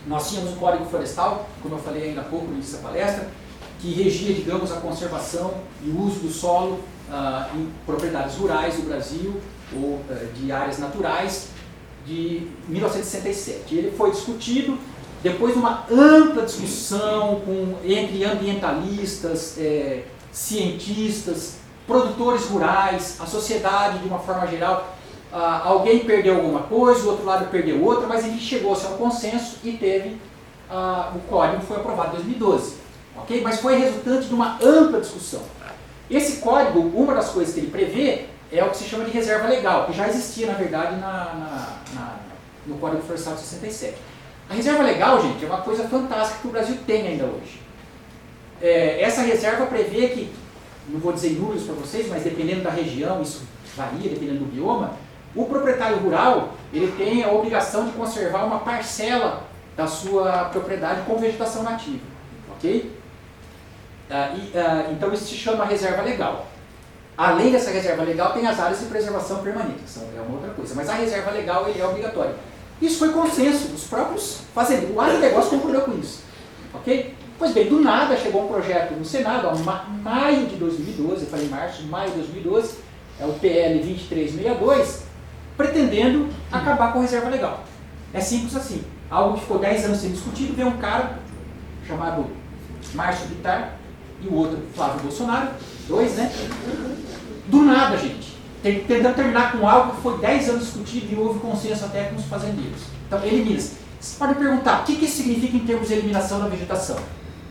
Nós tínhamos um Código Florestal, como eu falei ainda há pouco no início da palestra, que regia, digamos, a conservação e o uso do solo em propriedades rurais do Brasil ou de áreas naturais de 1967. Ele foi discutido depois de uma ampla discussão entre ambientalistas, cientistas, produtores rurais, a sociedade de uma forma geral. Alguém perdeu alguma coisa, o outro lado perdeu outra, mas ele chegou-se a um consenso e teve o código foi aprovado em 2012. Okay? Mas foi resultante de uma ampla discussão. Esse código, uma das coisas que ele prevê é o que se chama de reserva legal, que já existia, na verdade, no Código Florestal de 67. A reserva legal, gente, é uma coisa fantástica que o Brasil tem ainda hoje. Essa reserva prevê que, não vou dizer números para vocês, mas dependendo da região, isso varia, dependendo do bioma, o proprietário rural ele tem a obrigação de conservar uma parcela da sua propriedade com vegetação nativa. Ok? Então isso se chama reserva legal. Além dessa reserva legal, tem as áreas de preservação permanente, que é uma outra coisa. Mas a reserva legal ele é obrigatória. Isso foi consenso dos próprios fazendeiros. O agronegócio concordou com isso. Ok? Pois bem, do nada chegou um projeto no Senado, em maio de 2012, eu falei maio de 2012, é o PL 2362, pretendendo acabar com a reserva legal. É simples assim. Algo que ficou 10 anos sendo discutido, veio um cara chamado Márcio Bittar e o outro Flávio Bolsonaro, 2, né? Do nada, gente. Tentando terminar com algo que foi 10 anos discutido e houve consenso até com os fazendeiros. Então, elimina-se. Você pode perguntar, o que isso significa em termos de eliminação da vegetação?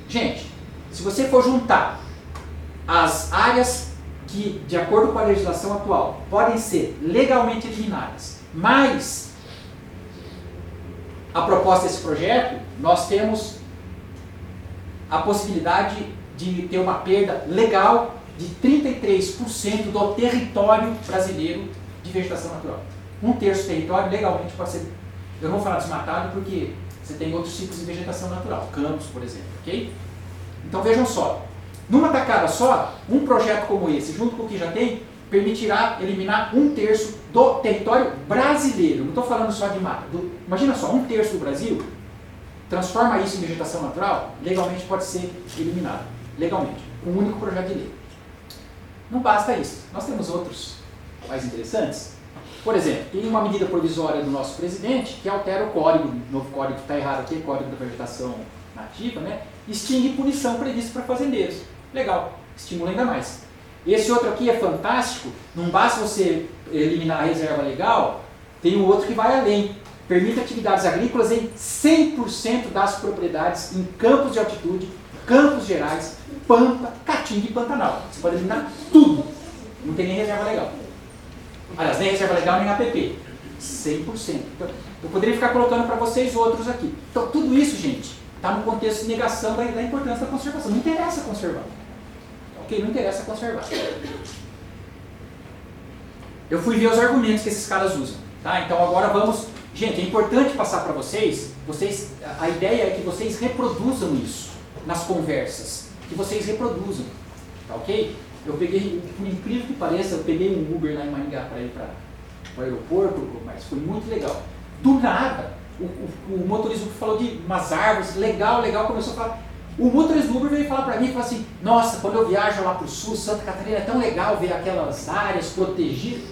Gente, se você for juntar as áreas que, de acordo com a legislação atual, podem ser legalmente eliminadas, mais a proposta desse projeto, nós temos a possibilidade de ter uma perda legal de 33% do território brasileiro de vegetação natural. 1/3 do território legalmente pode ser, eu não vou falar desmatado porque você tem outros tipos de vegetação natural, campos, por exemplo, ok? Então vejam só, numa tacada só, um projeto como esse, junto com o que já tem, permitirá eliminar 1/3 do território brasileiro. Não estou falando só de mata. Imagina só, 1/3 do Brasil, transforma isso em vegetação natural, legalmente pode ser eliminado. Legalmente, com um único projeto de lei. Não basta isso. Nós temos outros mais interessantes. Por exemplo, tem uma medida provisória do nosso presidente que altera o código, o novo código que está errado aqui, Código da Vegetação Nativa, né? Extingue punição prevista para fazendeiros. Legal, estimula ainda mais. Esse outro aqui é fantástico, não basta você eliminar a reserva legal, tem um outro que vai além. Permite atividades agrícolas em 100% das propriedades em campos de altitude, campos gerais, pampa, caatinga e pantanal. Você pode eliminar tudo. Não tem nem reserva legal. Aliás, nem reserva legal, nem APP. 100%. Então, eu poderia ficar colocando para vocês outros aqui. Então, tudo isso, gente, está no contexto de negação da importância da conservação. Não interessa conservar. Ok? Não interessa conservar. Eu fui ver os argumentos que esses caras usam. Tá? Então, agora vamos... Gente, é importante passar para vocês, a ideia é que vocês reproduzam isso nas conversas. Que vocês reproduzam. Tá ok? Eu peguei, por incrível que pareça, eu peguei um Uber lá em Maringá para ir para o aeroporto, mas foi muito legal. Do nada, o motorista falou de umas árvores, legal, começou a falar. O motorista do Uber veio falar para mim e falou assim, nossa, quando eu viajo lá para o sul, Santa Catarina, é tão legal ver aquelas áreas protegidas.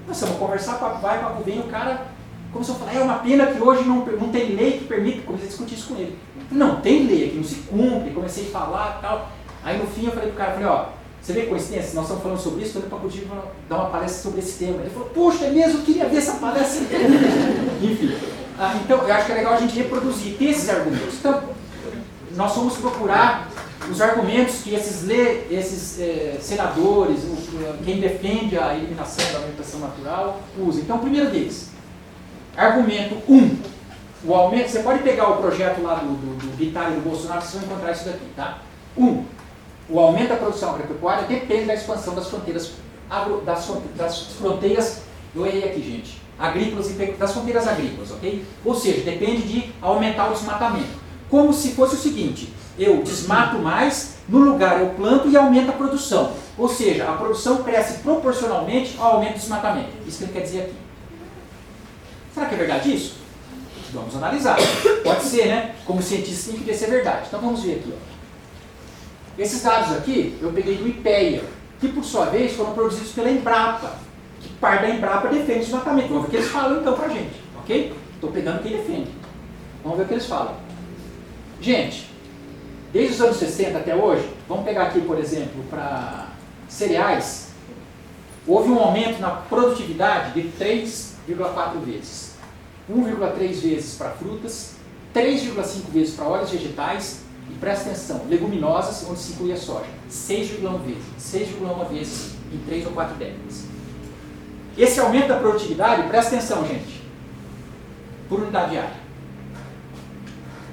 Nossa, vamos conversar, vai, papo vem, o cara começou a falar, é uma pena que hoje não tem lei que permite, comecei a discutir isso com ele. Não, tem lei aqui, não se cumpre, comecei a falar e tal. Aí no fim eu falei pro cara, ó, você vê coincidência, nós estamos falando sobre isso, estou indo para Curitiba dar uma palestra sobre esse tema. Ele falou, poxa, é mesmo, eu queria ver essa palestra. Enfim, então eu acho que é legal a gente reproduzir, ter esses argumentos. Então, nós vamos procurar os argumentos que esses senadores, quem defende a eliminação da vegetação natural, usam. Então, o primeiro deles, argumento 1, o aumento, você pode pegar o projeto lá do Vitale e do Bolsonaro, vocês vão encontrar isso daqui, tá? 1, o aumento da produção agropecuária depende da expansão das fronteiras, eu errei aqui, gente, agrícolas e das fronteiras agrícolas, ok? Ou seja, depende de aumentar o desmatamento. Como se fosse o seguinte, eu desmato mais, no lugar eu planto e aumento a produção. Ou seja, a produção cresce proporcionalmente ao aumento do desmatamento. Isso que ele quer dizer aqui. Será que é verdade isso? Vamos analisar. Pode ser, né? Como cientista tem que ver se é verdade. Então vamos ver aqui. Ó. Esses dados aqui eu peguei do IPEA, que por sua vez foram produzidos pela Embrapa, que parte da Embrapa defende o desmatamento. Vamos ver o que eles falam então pra gente, ok? Estou pegando quem defende. Vamos ver o que eles falam. Gente, desde os anos 60 até hoje, vamos pegar aqui, por exemplo, para cereais, houve um aumento na produtividade de 3,4 vezes. 1,3 vezes para frutas, 3,5 vezes para óleos vegetais e, presta atenção, leguminosas, onde se inclui a soja, 6,1 vezes em 3 ou 4 décadas. Esse aumento da produtividade, presta atenção, gente, por unidade de área.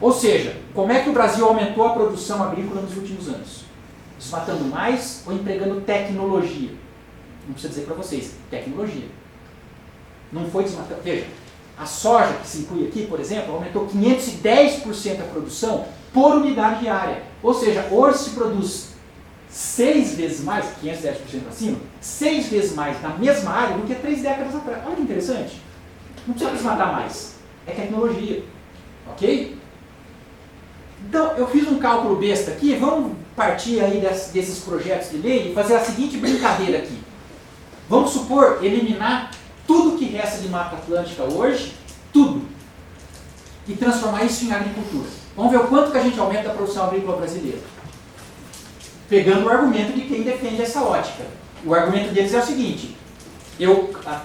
Ou seja, como é que o Brasil aumentou a produção agrícola nos últimos anos? Desmatando mais ou empregando tecnologia? Não precisa dizer para vocês, tecnologia. Não foi desmatando. Veja, a soja que se inclui aqui, por exemplo, aumentou 510% a produção por unidade de área. Ou seja, hoje se produz 6 vezes mais, 510% acima, 6 vezes mais na mesma área do que 3 décadas atrás. Olha que interessante. Não precisa desmatar mais. É tecnologia. Ok? Então, eu fiz um cálculo besta aqui, vamos partir aí desses projetos de lei e fazer a seguinte brincadeira aqui. Vamos supor, eliminar tudo que resta de Mata Atlântica hoje, tudo, e transformar isso em agricultura. Vamos ver o quanto que a gente aumenta a produção agrícola brasileira. Pegando o argumento de quem defende essa ótica. O argumento deles é o seguinte,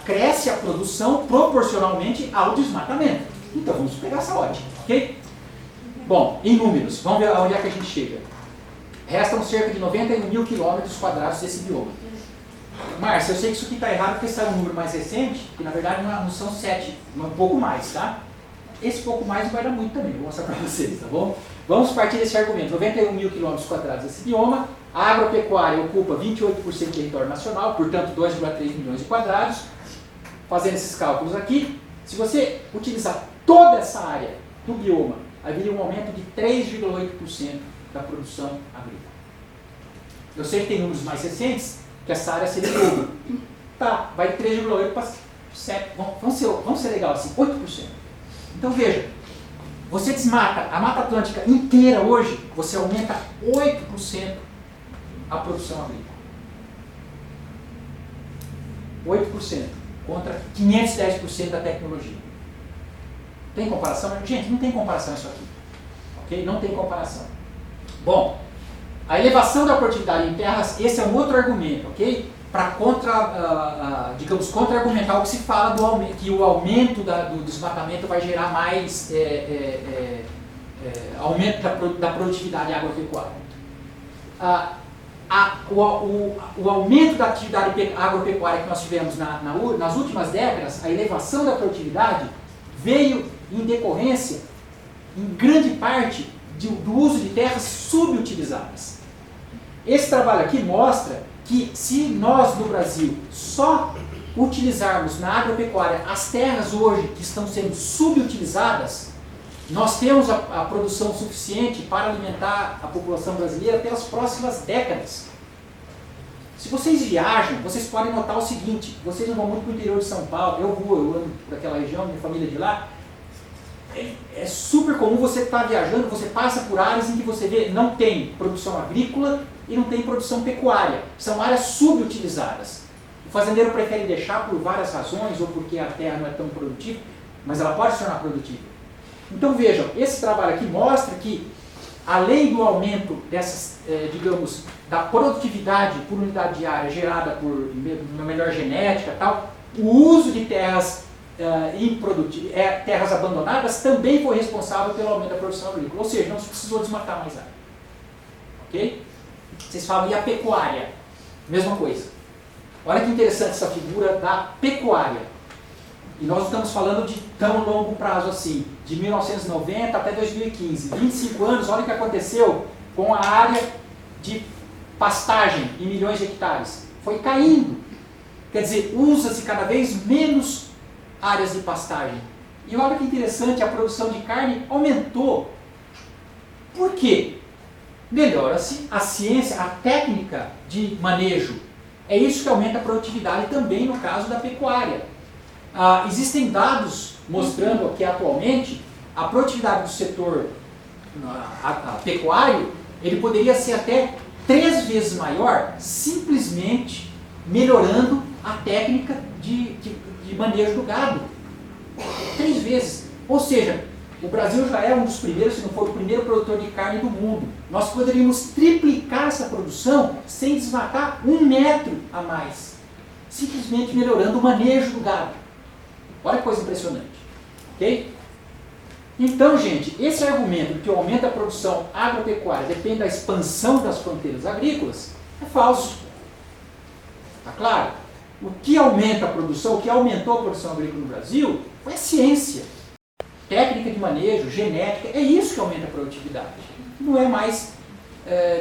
cresce a produção proporcionalmente ao desmatamento. Então, vamos pegar essa ótica, ok? Bom, em números, vamos ver onde é que a gente chega. Restam cerca de 91 mil quilômetros quadrados desse bioma. Márcia, eu sei que isso aqui está errado porque saiu um número mais recente, que na verdade não são 7, um pouco mais, tá? Esse pouco mais não vai dar muito também, vou mostrar para vocês, tá bom? Vamos partir desse argumento, 91 mil quilômetros quadrados desse bioma, a agropecuária ocupa 28% do território nacional, portanto 2,3 milhões de quadrados. Fazendo esses cálculos aqui, se você utilizar toda essa área do bioma, haveria um aumento de 3,8% da produção agrícola. Eu sei que tem números mais recentes, que essa área seria dobro. Tá, vai de 3,8 para 7, vamos ser legal assim, 8%. Então veja, você desmata a Mata Atlântica inteira hoje, você aumenta 8% a produção agrícola. 8% contra 510% da tecnologia. Tem comparação? Gente, não tem comparação isso aqui. Ok? Não tem comparação. Bom, a elevação da produtividade em terras, esse é um outro argumento, ok? Para digamos, contra-argumentar o que se fala do aumento, que o aumento do desmatamento vai gerar mais aumento da produtividade agropecuária. O aumento da atividade agropecuária que nós tivemos nas últimas décadas, a elevação da produtividade, veio em decorrência, em grande parte, do uso de terras subutilizadas. Esse trabalho aqui mostra que se nós no Brasil só utilizarmos na agropecuária as terras hoje que estão sendo subutilizadas, nós temos a produção suficiente para alimentar a população brasileira pelas próximas décadas. Se vocês viajam, vocês podem notar o seguinte: vocês não vão muito para o interior de São Paulo, eu ando por aquela região, minha família é de lá. É super comum você estar viajando, você passa por áreas em que você vê não tem produção agrícola e não tem produção pecuária. São áreas subutilizadas. O fazendeiro prefere deixar por várias razões, ou porque a terra não é tão produtiva, mas ela pode se tornar produtiva. Então vejam, esse trabalho aqui mostra que, além do aumento dessas, digamos, da produtividade por unidade de área gerada por uma melhor genética e tal, o uso de terras terras abandonadas também foi responsável pelo aumento da produção agrícola. Ou seja, não se precisou desmatar mais área. Ok? Vocês falam, e a pecuária? Mesma coisa. Olha que interessante essa figura da pecuária. E nós estamos falando de tão longo prazo assim, de 1990 até 2015. 25 anos, olha o que aconteceu com a área de pastagem em milhões de hectares. Foi caindo. Quer dizer, usa-se cada vez menos áreas de pastagem. E olha que interessante, a produção de carne aumentou. Por quê? Melhora-se a ciência, a técnica de manejo. É isso que aumenta a produtividade também no caso da pecuária. Existem dados mostrando que atualmente a produtividade do setor pecuário, ele poderia ser até 3 vezes maior, simplesmente melhorando a técnica de manejo do gado. 3 vezes. Ou seja, o Brasil já é um dos primeiros, se não for o primeiro produtor de carne do mundo. Nós poderíamos triplicar essa produção sem desmatar 1 metro a mais. Simplesmente melhorando o manejo do gado. Olha que coisa impressionante. Ok? Então, gente, esse argumento de que o aumento da produção agropecuária depende da expansão das fronteiras agrícolas é falso. Está claro? O que aumenta a produção, o que aumentou a produção agrícola no Brasil foi a ciência. Técnica de manejo, genética, é isso que aumenta a produtividade. Não é mais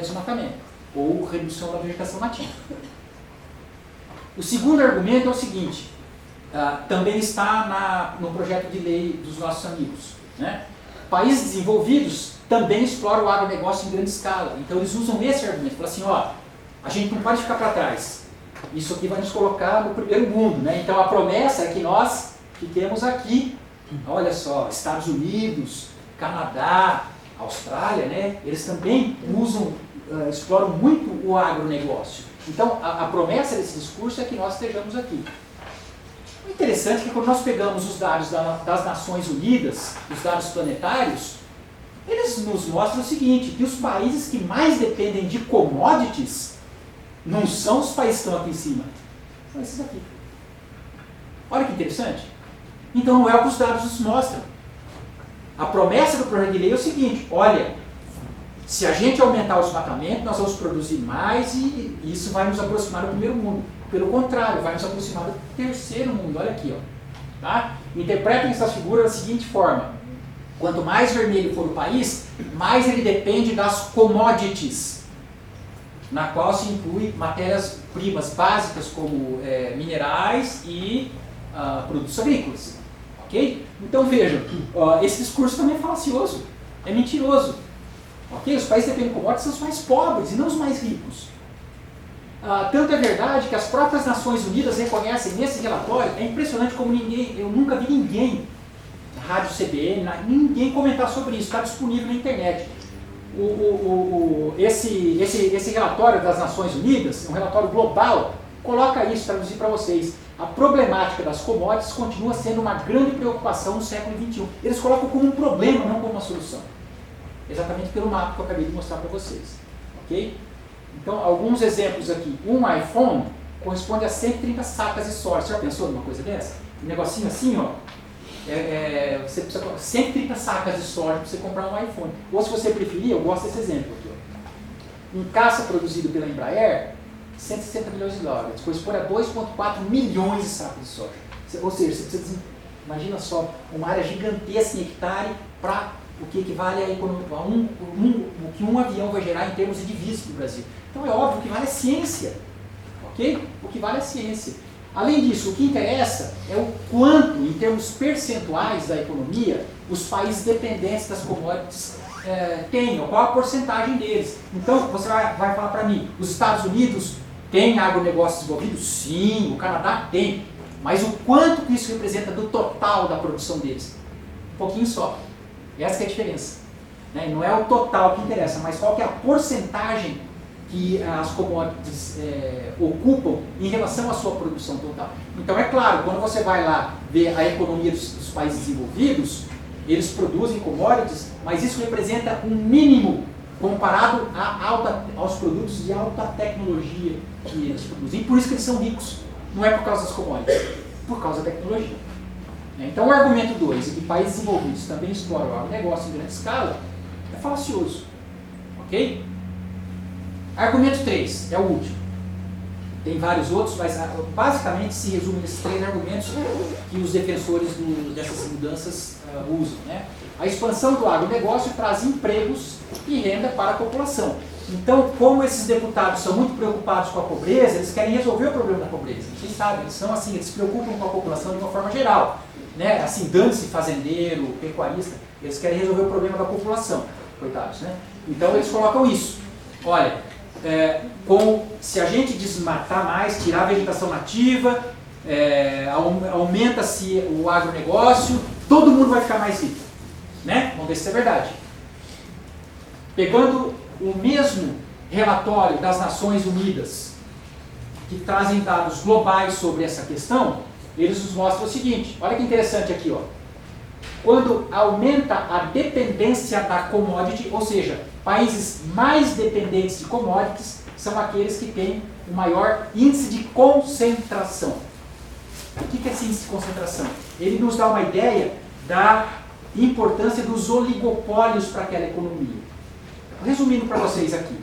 desmatamento ou redução da vegetação nativa. O segundo argumento é o seguinte, também está no projeto de lei dos nossos amigos. Né? Países desenvolvidos também exploram o agronegócio em grande escala. Então eles usam esse argumento, falam assim, ó, a gente não pode ficar para trás. Isso aqui vai nos colocar no primeiro mundo. Né? Então a promessa é que nós fiquemos aqui. Olha só, Estados Unidos, Canadá, Austrália, né? Eles também exploram muito o agronegócio. Então a promessa desse discurso é que nós estejamos aqui. O interessante é que quando nós pegamos os dados das Nações Unidas, os dados planetários, eles nos mostram o seguinte, que os países que mais dependem de commodities não são os países que estão aqui em cima, são esses aqui. Olha que interessante. Então não é o que os dados nos mostram. A promessa do projeto de lei é o seguinte, olha, se a gente aumentar o desmatamento, nós vamos produzir mais e isso vai nos aproximar do primeiro mundo. Pelo contrário, vai nos aproximar do terceiro mundo. Olha aqui, ó. Tá? Interpretem essa figura da seguinte forma. Quanto mais vermelho for o país, mais ele depende das commodities, na qual se inclui matérias-primas básicas como minerais e produtos agrícolas. Ok? Então vejam, esse discurso também é falacioso, é mentiroso. Ok? Os países que dependem de commodities são os mais pobres e não os mais ricos. Tanto é verdade que as próprias Nações Unidas reconhecem nesse relatório, é impressionante como eu nunca vi ninguém, rádio CBN, ninguém comentar sobre isso, está disponível na internet. Esse relatório das Nações Unidas, um relatório global, coloca isso, traduzir para vocês. a problemática das commodities continua sendo uma grande preocupação no século XXI. Eles colocam como um problema, não como uma solução. Exatamente pelo mapa que eu acabei de mostrar para vocês. Ok? Então, alguns exemplos aqui. Um iPhone corresponde a 130 sacas de soja. Você já pensou numa coisa dessa? Um negocinho assim, ó. Você precisa 130 sacas de soja para você comprar um iPhone. Ou se você preferir, eu gosto desse exemplo aqui. Ó. Um caça produzido pela Embraer, 160 milhões de dólares, corresponde a 2,4 milhões de sacos de soja. Ou seja, você precisa, imagina só, uma área gigantesca em hectare para o que equivale a o que um avião vai gerar em termos de divisas para o Brasil. Então é óbvio que vale a ciência. Ok? O que vale a ciência. Além disso, o que interessa é o quanto, em termos percentuais da economia, os países dependentes das commodities têm, ou qual a porcentagem deles. Então, você vai falar para mim, os Estados Unidos têm agronegócio desenvolvido? Sim, o Canadá tem. Mas o quanto que isso representa do total da produção deles? Um pouquinho só. Essa que é a diferença. Né? Não é o total que interessa, mas qual que é a porcentagem que as commodities ocupam em relação à sua produção total. Então, é claro, quando você vai lá ver a economia dos países desenvolvidos, eles produzem commodities, mas isso representa um mínimo comparado aos produtos de alta tecnologia que eles produzem. E por isso que eles são ricos. Não é por causa das commodities, por causa da tecnologia. Então, o argumento 2, de que países desenvolvidos também exploram o agronegócio em grande escala, é falacioso. Ok? Argumento 3, é o último. Tem vários outros, mas basicamente se resume nesses 3 argumentos que os defensores dessas mudanças usam. Né? A expansão do agronegócio traz empregos e renda para a população. Então, como esses deputados são muito preocupados com a pobreza, eles querem resolver o problema da pobreza. Vocês sabem, eles são assim, eles se preocupam com a população de uma forma geral. Né? Assim, dane-se fazendeiro, pecuarista, eles querem resolver o problema da população. Coitados, né? Então, eles colocam isso. Olha, se a gente desmatar mais, tirar a vegetação nativa, aumenta-se o agronegócio, todo mundo vai ficar mais rico. Né? Vamos ver se isso é verdade. Pegando o mesmo relatório das Nações Unidas, que trazem dados globais sobre essa questão, eles nos mostram o seguinte, olha que interessante aqui, ó. Quando aumenta a dependência da commodity, ou seja, países mais dependentes de commodities são aqueles que têm o maior índice de concentração. O que é esse índice de concentração? Ele nos dá uma ideia da importância dos oligopólios para aquela economia. Resumindo para vocês aqui,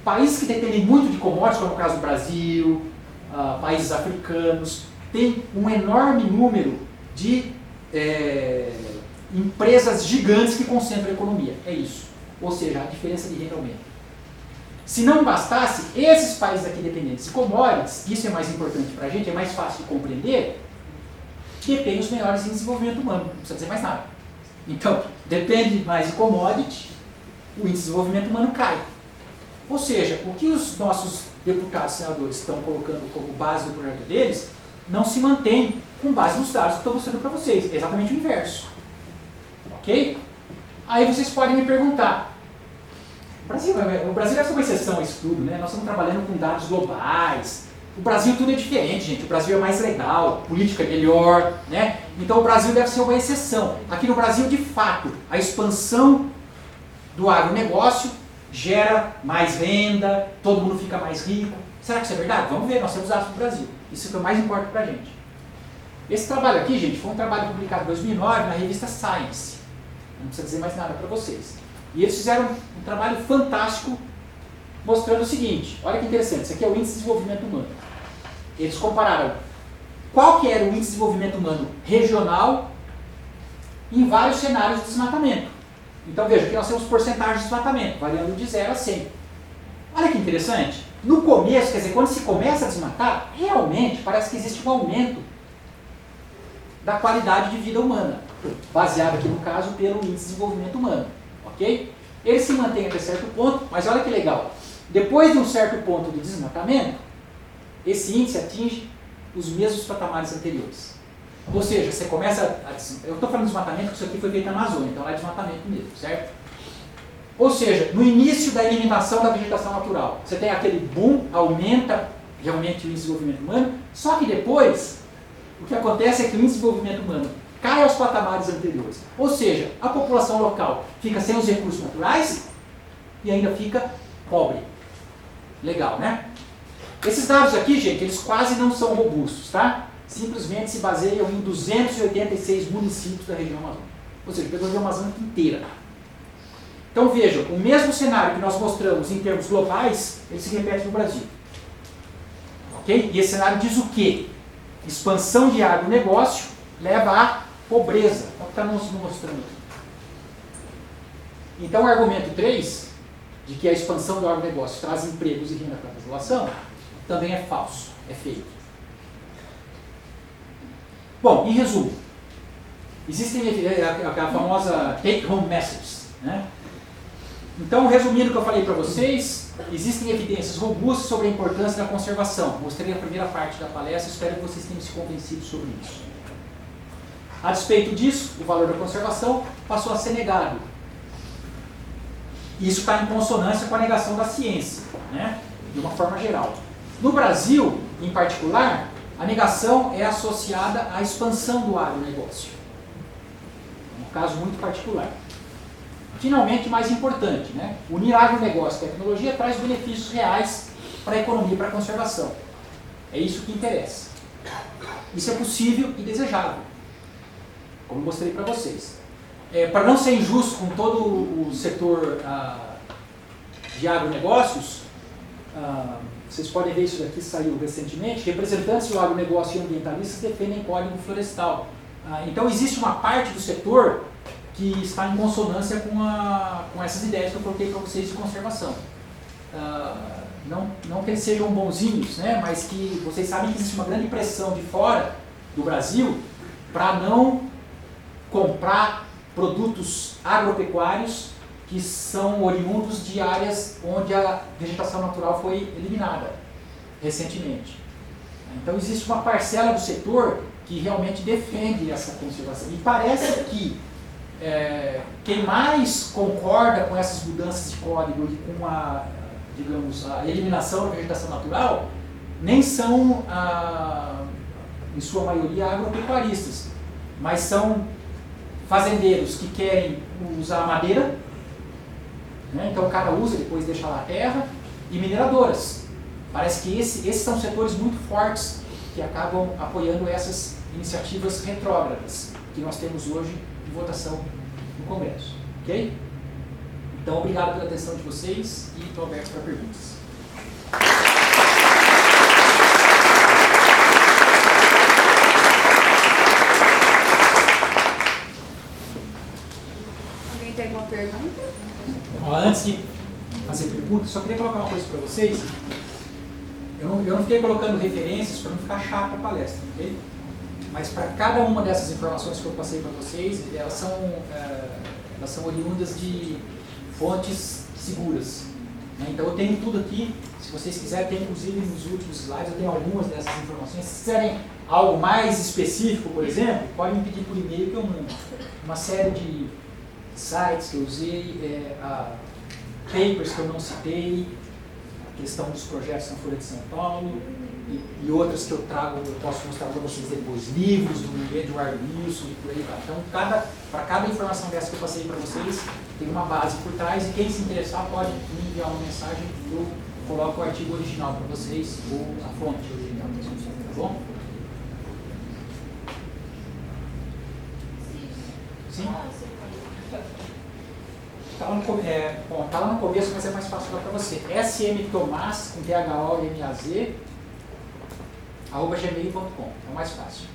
países que dependem muito de commodities, como no caso do Brasil, países africanos, têm um enorme número de empresas gigantes que concentram a economia. É isso. Ou seja, a diferença de renda aumenta. Se não bastasse, esses países aqui dependentes de commodities, isso é mais importante para a gente, é mais fácil de compreender, detêm os melhores em desenvolvimento humano. Não precisa dizer mais nada. Então, depende mais de commodity, o índice de desenvolvimento humano cai. Ou seja, o que os nossos deputados e senadores estão colocando como base do projeto deles, não se mantém com base nos dados que estou mostrando para vocês. É exatamente o inverso. Ok? Aí vocês podem me perguntar, o Brasil deve ser uma exceção a isso tudo, né? Nós estamos trabalhando com dados globais. O Brasil tudo é diferente, gente. O Brasil é mais legal, política é melhor, né? Então o Brasil deve ser uma exceção. Aqui no Brasil, de fato, a expansão do agronegócio gera mais renda, todo mundo fica mais rico. Será que isso é verdade? Vamos ver, nós temos dados do Brasil. Isso é o que mais importa para a gente. Esse trabalho aqui, gente, foi um trabalho publicado em 2009 na revista Science. Não precisa dizer mais nada para vocês. E eles fizeram um trabalho fantástico mostrando o seguinte, olha que interessante, isso aqui é o índice de desenvolvimento humano. Eles compararam qual que era o índice de desenvolvimento humano regional em vários cenários de desmatamento. Então veja, aqui nós temos porcentagens de desmatamento, variando de 0 a 100. Olha que interessante, no começo, quer dizer, quando se começa a desmatar, realmente parece que existe um aumento da qualidade de vida humana, baseado aqui no caso pelo índice de desenvolvimento humano. Ok? Ele se mantém até certo ponto, mas olha que legal. Depois de um certo ponto de desmatamento, esse índice atinge os mesmos patamares anteriores. Ou seja, você começa eu estou falando de desmatamento porque isso aqui foi feito na Amazônia, então lá é desmatamento mesmo, certo? Ou seja, no início da eliminação da vegetação natural, você tem aquele boom, aumenta realmente o índice de desenvolvimento humano, só que depois o que acontece é que o índice de desenvolvimento humano cai aos patamares anteriores. Ou seja, a população local fica sem os recursos naturais e ainda fica pobre. Legal, né? Esses dados aqui, gente, eles quase não são robustos, tá? Simplesmente se baseiam em 286 municípios da região amazônica. Ou seja, pegou a região amazônica inteira. Então vejam, o mesmo cenário que nós mostramos em termos globais, ele se repete no Brasil. Ok? E esse cenário diz o quê? Expansão de agronegócio leva à pobreza. É o que está nos mostrando aqui. Então o argumento 3, de que a expansão do agronegócio traz empregos e renda para a população, também é falso, é fake. Bom, em resumo, existem a famosa take-home messages, né? Então, resumindo o que eu falei para vocês, existem evidências robustas sobre a importância da conservação. Mostrei a primeira parte da palestra, espero que vocês tenham se convencido sobre isso. A despeito disso, o valor da conservação passou a ser negado. Isso está em consonância com a negação da ciência, né? De uma forma geral. No Brasil, em particular, a negação é associada à expansão do agronegócio. É um caso muito particular. Finalmente, mais importante, né? Unir agronegócio e tecnologia traz benefícios reais para a economia e para a conservação. É isso que interessa. Isso é possível e desejável, como eu mostrei para vocês. Para não ser injusto com todo o setor de agronegócios, vocês podem ver isso daqui, saiu recentemente, representantes do agronegócio e ambientalistas defendem código florestal. Então existe uma parte do setor que está em consonância com essas ideias que eu coloquei para vocês de conservação. Não que eles sejam bonzinhos, né, mas que vocês sabem que existe uma grande pressão de fora do Brasil para não comprar produtos agropecuários que são oriundos de áreas onde a vegetação natural foi eliminada recentemente. Então existe uma parcela do setor que realmente defende essa conservação. E parece que quem mais concorda com essas mudanças de código e com a eliminação da vegetação natural nem são, em sua maioria, agropecuaristas, mas são fazendeiros que querem usar madeira, né? Então o cara usa, depois deixa lá a terra, e mineradoras. Parece que esses são setores muito fortes que acabam apoiando essas iniciativas retrógradas que nós temos hoje de votação no Congresso. Ok? Então, obrigado pela atenção de vocês e estou aberto para perguntas. Alguém tem alguma pergunta? Antes de fazer perguntas, só queria colocar uma coisa para vocês. Eu não fiquei colocando referências para não ficar chato a palestra, ok? Mas para cada uma dessas informações que eu passei para vocês, elas são oriundas de fontes seguras, né? Então eu tenho tudo aqui, se vocês quiserem, tem inclusive nos últimos slides, eu tenho algumas dessas informações. Se quiserem algo mais específico, por exemplo, podem me pedir por e-mail que eu mando. Uma série de sites que eu usei, papers que eu não citei, a questão dos projetos na Folha de São Paulo, e outras que eu trago, eu posso mostrar para vocês depois, livros do Edward Wilson e por aí vai. Então, para cada informação dessa que eu passei para vocês, tem uma base por trás, e quem se interessar pode me enviar uma mensagem, eu coloco o artigo original para vocês, ou a fonte original, tá bom? Sim? Está lá no começo, mas é mais fácil falar para você. smtomaz, com THOMAZ, @gmail.com. É o mais fácil.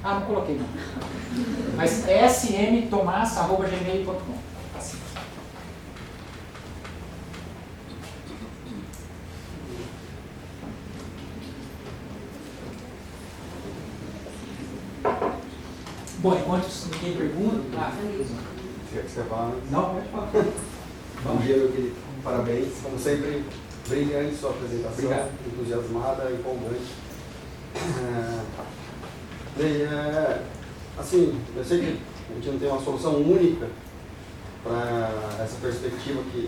Não coloquei não. Mas smtomaz@gmail.com. Assim. Bom, enquanto ninguém pergunta... Você fala. Não, pode falar. Bom dia, meu querido. Parabéns. Como sempre, brilhante sua apresentação. Obrigado. Entusiasmada, empolgante. Assim, eu sei que a gente não tem uma solução única para essa perspectiva que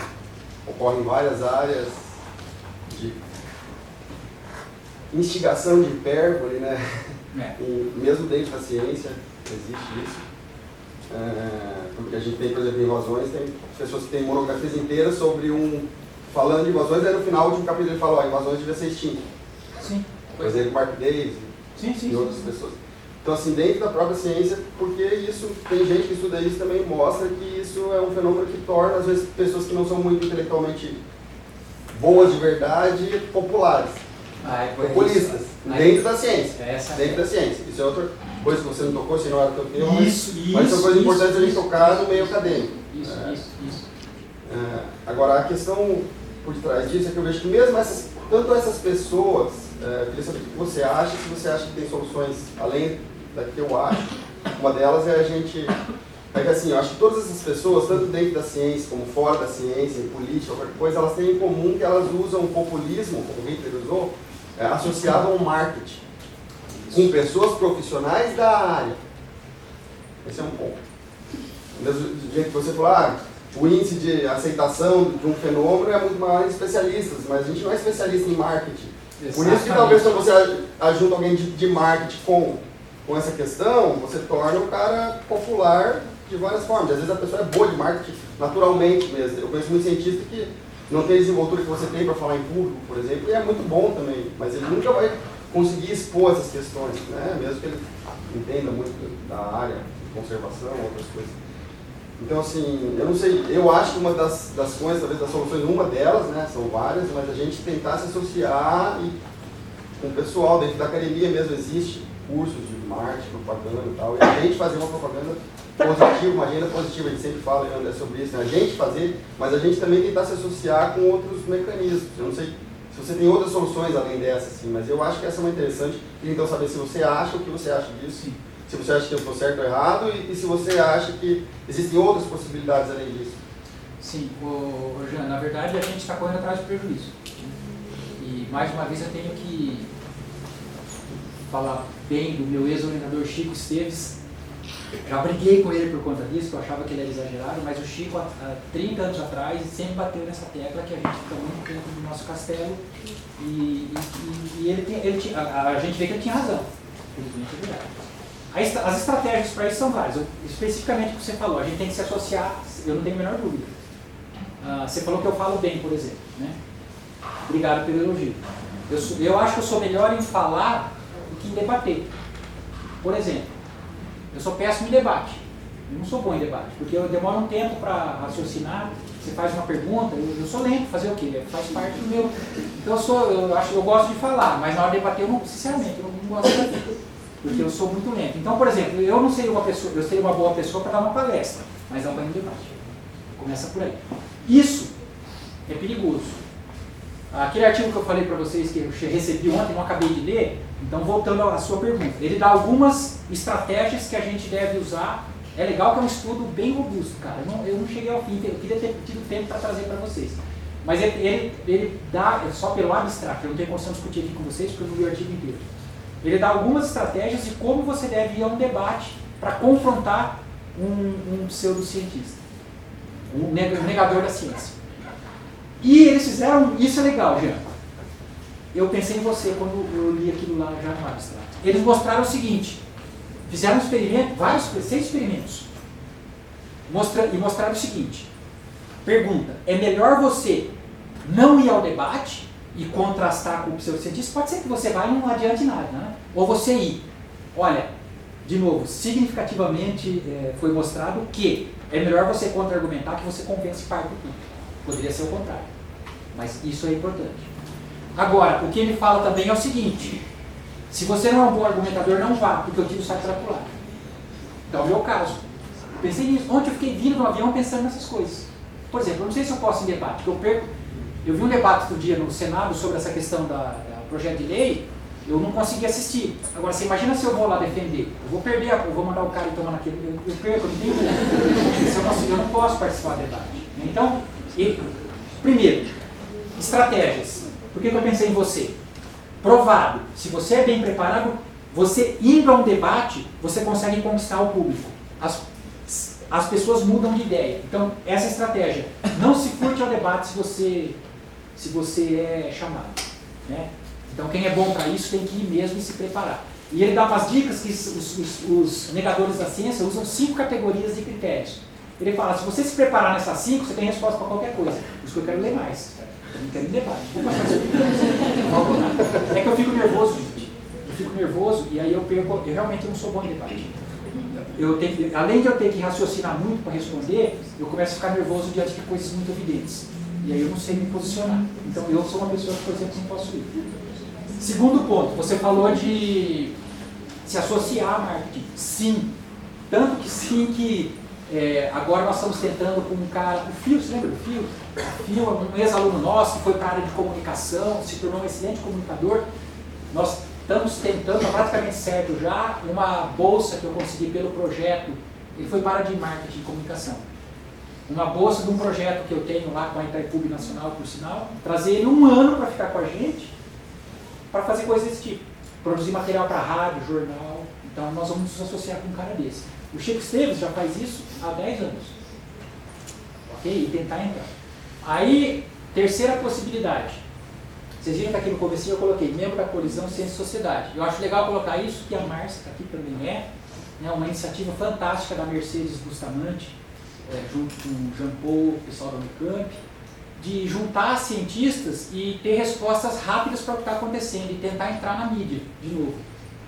ocorre em várias áreas de instigação de hipérbole, né? mesmo dentro da ciência existe isso. Porque a gente tem, por exemplo, invasões, tem pessoas que têm monografias inteiras sobre falando de invasões, aí no final, o último capítulo ele fala, invasões devia ser extinta. Sim. Por exemplo, Mark Davis e outras pessoas. Então, assim, dentro da própria ciência, porque isso, tem gente que estuda isso também mostra que isso é um fenômeno que torna, às vezes, pessoas que não são muito intelectualmente boas de verdade, populares. Populistas. Dentro da ciência. Dentro da ciência. Isso é outra coisa que você não tocou, se não era o teu tema, mas são coisas importantes a gente tocar no meio acadêmico. Isso. Agora, a questão por trás disso é que eu vejo que mesmo tanto essas pessoas, eu queria saber o que você acha, se você acha que tem soluções além da que eu acho. Uma delas é a gente... É que assim, eu acho que todas essas pessoas, tanto dentro da ciência como fora da ciência, em política, qualquer coisa, elas têm em comum que elas usam o populismo, como o Hitler usou, associado ao marketing, com pessoas profissionais da área. Esse é um ponto. Do jeito que você falou, o índice de aceitação de um fenômeno é muito maior em especialistas, mas a gente não é especialista em marketing. Exatamente. Por isso que talvez quando você ajunta alguém de marketing com essa questão, você torna o cara popular de várias formas. Às vezes a pessoa é boa de marketing naturalmente mesmo. Eu conheço muitos cientistas que não tem a desenvoltura que você tem para falar em público, por exemplo, e é muito bom também, mas ele nunca vai conseguir expor essas questões, né? Mesmo que ele entenda muito da área de conservação, outras coisas. Então, assim, eu não sei, eu acho que uma das coisas, talvez das soluções, uma delas, né, são várias, mas a gente tentar se associar com o pessoal, dentro da academia mesmo existe cursos de marketing, propaganda e tal, e a gente fazer uma propaganda positiva, uma agenda positiva, a gente sempre fala, André, sobre isso, né? A gente fazer, mas a gente também tentar se associar com outros mecanismos. Eu não sei se você tem outras soluções além dessa, assim, mas eu acho que essa é uma interessante. Queria então saber se você acha, o que você acha disso, Sim. Se você acha que eu estou certo ou errado, e se você acha que existem outras possibilidades além disso. Sim, Jean, na verdade a gente está correndo atrás de prejuízo. E mais uma vez eu tenho que falar bem do meu ex-orientador Chico Esteves. Já briguei com ele por conta disso, que eu achava que ele era exagerado, mas o Chico, há 30 anos atrás, sempre bateu nessa tecla que a gente fica muito dentro do nosso castelo e a gente vê que ele tinha razão. Felizmente é verdade. As estratégias para isso são várias. Especificamente o que você falou, a gente tem que se associar, eu não tenho a menor dúvida. Você falou que eu falo bem, por exemplo. Né? Obrigado pelo elogio. Eu acho que eu sou melhor em falar do que em debater. Por exemplo, eu sou péssimo em debate. Eu não sou bom em debate, porque eu demoro um tempo para raciocinar. Você faz uma pergunta, eu sou lento, fazer o quê? Faz parte do meu. Então eu gosto de falar, mas na hora de debater, sinceramente, eu não gosto de debater. Porque eu sou muito lento. Então, por exemplo, eu não seria eu seria uma boa pessoa para dar uma palestra, mas não para um debate. Começa por aí. Isso é perigoso. Aquele artigo que eu falei para vocês que eu recebi ontem, não acabei de ler, então voltando à sua pergunta, ele dá algumas estratégias que a gente deve usar. É legal que é um estudo bem robusto, cara. Eu não cheguei ao fim, eu queria ter tido tempo para trazer para vocês. Mas ele dá, só pelo abstrato, eu não tenho condição de discutir aqui com vocês porque eu não li o artigo inteiro. Ele dá algumas estratégias de como você deve ir a um debate para confrontar um pseudocientista, um negador da ciência. E eles fizeram, isso é legal, Jean. Eu pensei em você quando eu li aquilo lá já no abstrato. Eles mostraram o seguinte, fizeram um experimento, 6 experimentos, e mostraram o seguinte, pergunta, é melhor você não ir ao debate e contrastar com o pseudocientista? Pode ser que você vá e não adiante nada, né? Ou você ir. Olha, de novo, significativamente foi mostrado que é melhor você contra-argumentar que você convence parte do público. Poderia ser o contrário, mas isso é importante. Agora, o que ele fala também é o seguinte, se você não é um bom argumentador, não vá, porque o tiro sai pela culatra. Então, é o meu caso. Pensei nisso. Ontem eu fiquei vindo no avião pensando nessas coisas. Por exemplo, eu não sei se eu posso ir em debate, porque eu vi um debate outro dia no Senado sobre essa questão do projeto de lei, eu não consegui assistir. Agora, você imagina se eu vou lá defender, eu vou perder, eu vou mandar o cara tomar naquele, eu perco, eu não tenho como. Eu não posso participar do debate. Então, primeiro, estratégias. Por que eu pensei em você? Provado, se você é bem preparado, você indo a um debate, você consegue conquistar o público. As pessoas mudam de ideia. Então, essa estratégia. Não se furte ao debate se você é chamado. Né? Então, quem é bom para isso tem que ir mesmo e se preparar. E ele dá umas dicas que os negadores da ciência usam 5 categorias de critérios. Ele fala, se você se preparar nessas 5, você tem resposta para qualquer coisa. Por isso que eu quero ler mais. Eu não quero ir debate. É que eu fico nervoso, gente. Eu fico nervoso e aí eu realmente não sou bom em debate. Além de eu ter que raciocinar muito para responder, eu começo a ficar nervoso diante de coisas muito evidentes. E aí eu não sei me posicionar. Então eu sou uma pessoa que, por exemplo, não posso ir. Segundo ponto, você falou de se associar a marketing. Sim. Tanto que sim que agora nós estamos tentando com um cara, o Fio, você lembra do Fio? O Fio é um ex-aluno nosso que foi para a área de comunicação, se tornou um excelente comunicador. Nós estamos tentando, está praticamente certo já, uma bolsa que eu consegui pelo projeto. Ele foi para a área de marketing e comunicação. Uma bolsa de um projeto que eu tenho lá com a Itaipu Nacional, por sinal, trazer ele 1 ano para ficar com a gente, para fazer coisas desse tipo. Produzir material para rádio, jornal. Então nós vamos nos associar com um cara desse. O Chico Esteves já faz isso há 10 anos. Ok? E tentar entrar. Aí, terceira possibilidade. Vocês viram que aqui no começo eu coloquei membro da colisão Ciência e Sociedade. Eu acho legal colocar isso, que a Márcia aqui também é uma iniciativa fantástica da Mercedes Bustamante, junto com o Jean Paul, o pessoal da Unicamp, de juntar cientistas e ter respostas rápidas para o que está acontecendo e tentar entrar na mídia, de novo,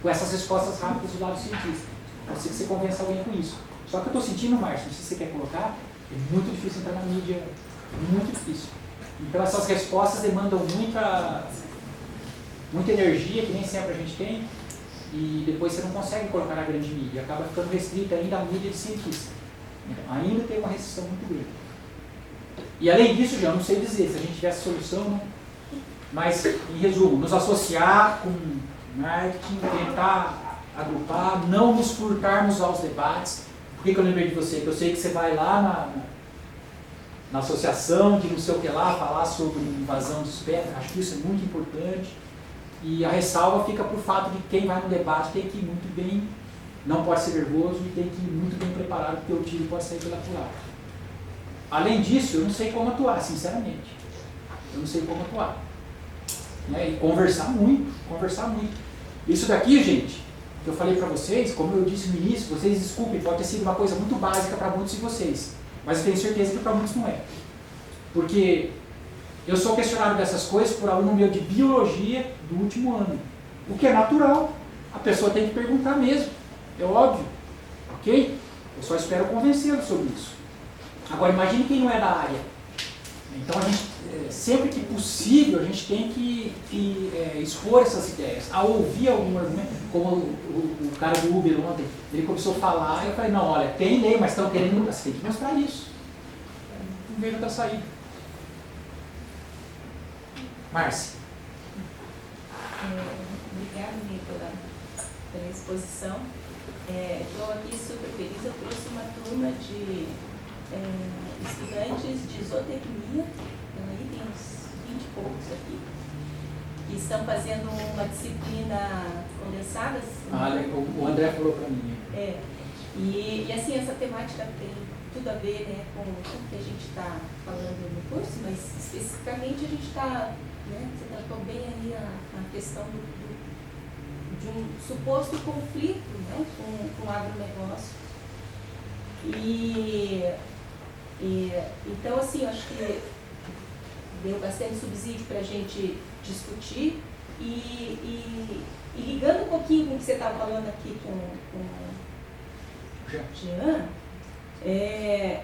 com essas respostas rápidas do lado cientista. Pode ser que você convença alguém com isso. Só que eu estou sentindo, Márcio, não sei se você quer colocar, é muito difícil entrar na mídia, muito difícil. Então essas respostas demandam muita energia, que nem sempre a gente tem, e depois você não consegue colocar na grande mídia, acaba ficando restrita ainda à mídia de cientista. Ainda tem uma restrição muito grande. E além disso, já não sei dizer se a gente tivesse solução, não. Mas, em resumo, nos associar com marketing, tentar agrupar, não nos furtarmos aos debates. Por que eu lembrei de você? Porque eu sei que você vai lá na associação, de não sei o que lá, falar sobre invasão de espécies, acho que isso é muito importante. E a ressalva fica por fato de que quem vai no debate tem que ir muito bem, não pode ser nervoso e tem que ir muito bem preparado, porque o tiro pode sair pela culatra. Além disso, eu não sei como atuar, sinceramente. Eu não sei como atuar. E conversar muito, conversar muito. Isso daqui, gente, que eu falei para vocês, como eu disse no início, vocês desculpem, pode ter sido uma coisa muito básica para muitos de vocês, mas eu tenho certeza que para muitos não é. Porque eu sou questionado dessas coisas por aluno meu de biologia do último ano. O que é natural, a pessoa tem que perguntar mesmo, é óbvio, ok? Eu só espero convencê-lo sobre isso. Agora, imagine quem não é da área. Então, a gente, sempre que possível, a gente tem que expor essas ideias, a ouvir algum argumento, como o cara do Uber ontem, ele começou a falar, e eu falei, não, olha, tem lei, mas estão querendo, você tem que mostrar isso. Não vejo outra saída. Márcia. Obrigada, Nicola, pela exposição. Estou aqui super feliz, eu trouxe uma turma de estudantes de zootecnia, então aí tem uns 20 e poucos aqui, que estão fazendo uma disciplina condensada. O André falou para mim. E assim, essa temática tem tudo a ver, né, com o que a gente está falando no curso, mas especificamente a gente está, você tratou bem aí a questão de um suposto conflito, né, com o agronegócio. Então, assim, eu acho que deu bastante subsídio para a gente discutir e ligando um pouquinho com o que você estava falando aqui com o Jean,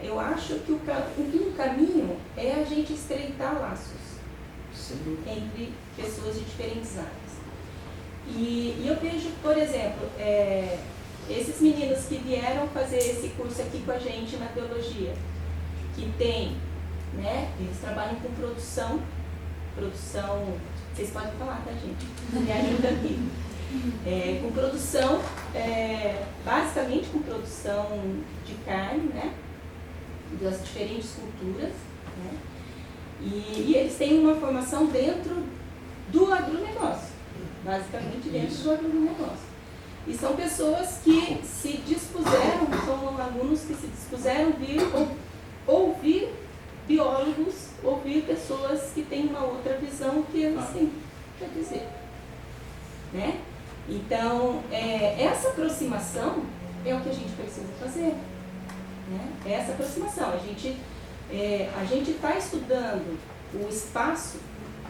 eu acho que o caminho é a gente estreitar laços entre pessoas de diferentes áreas. E eu vejo, por exemplo, esses meninos que vieram fazer esse curso aqui com a gente na teologia, que tem, eles trabalham com produção, vocês podem falar, tá, gente? Me ajuda aqui. Com produção, basicamente com produção de carne, das diferentes culturas, e eles têm uma formação dentro do agronegócio, basicamente dentro do agronegócio. E são pessoas que se dispuseram, são alunos que se dispuseram a vir ouvir biólogos, ouvir pessoas que têm uma outra visão que eles têm, quer dizer, Então, essa aproximação é o que a gente precisa fazer, né? Essa aproximação. A gente está estudando o espaço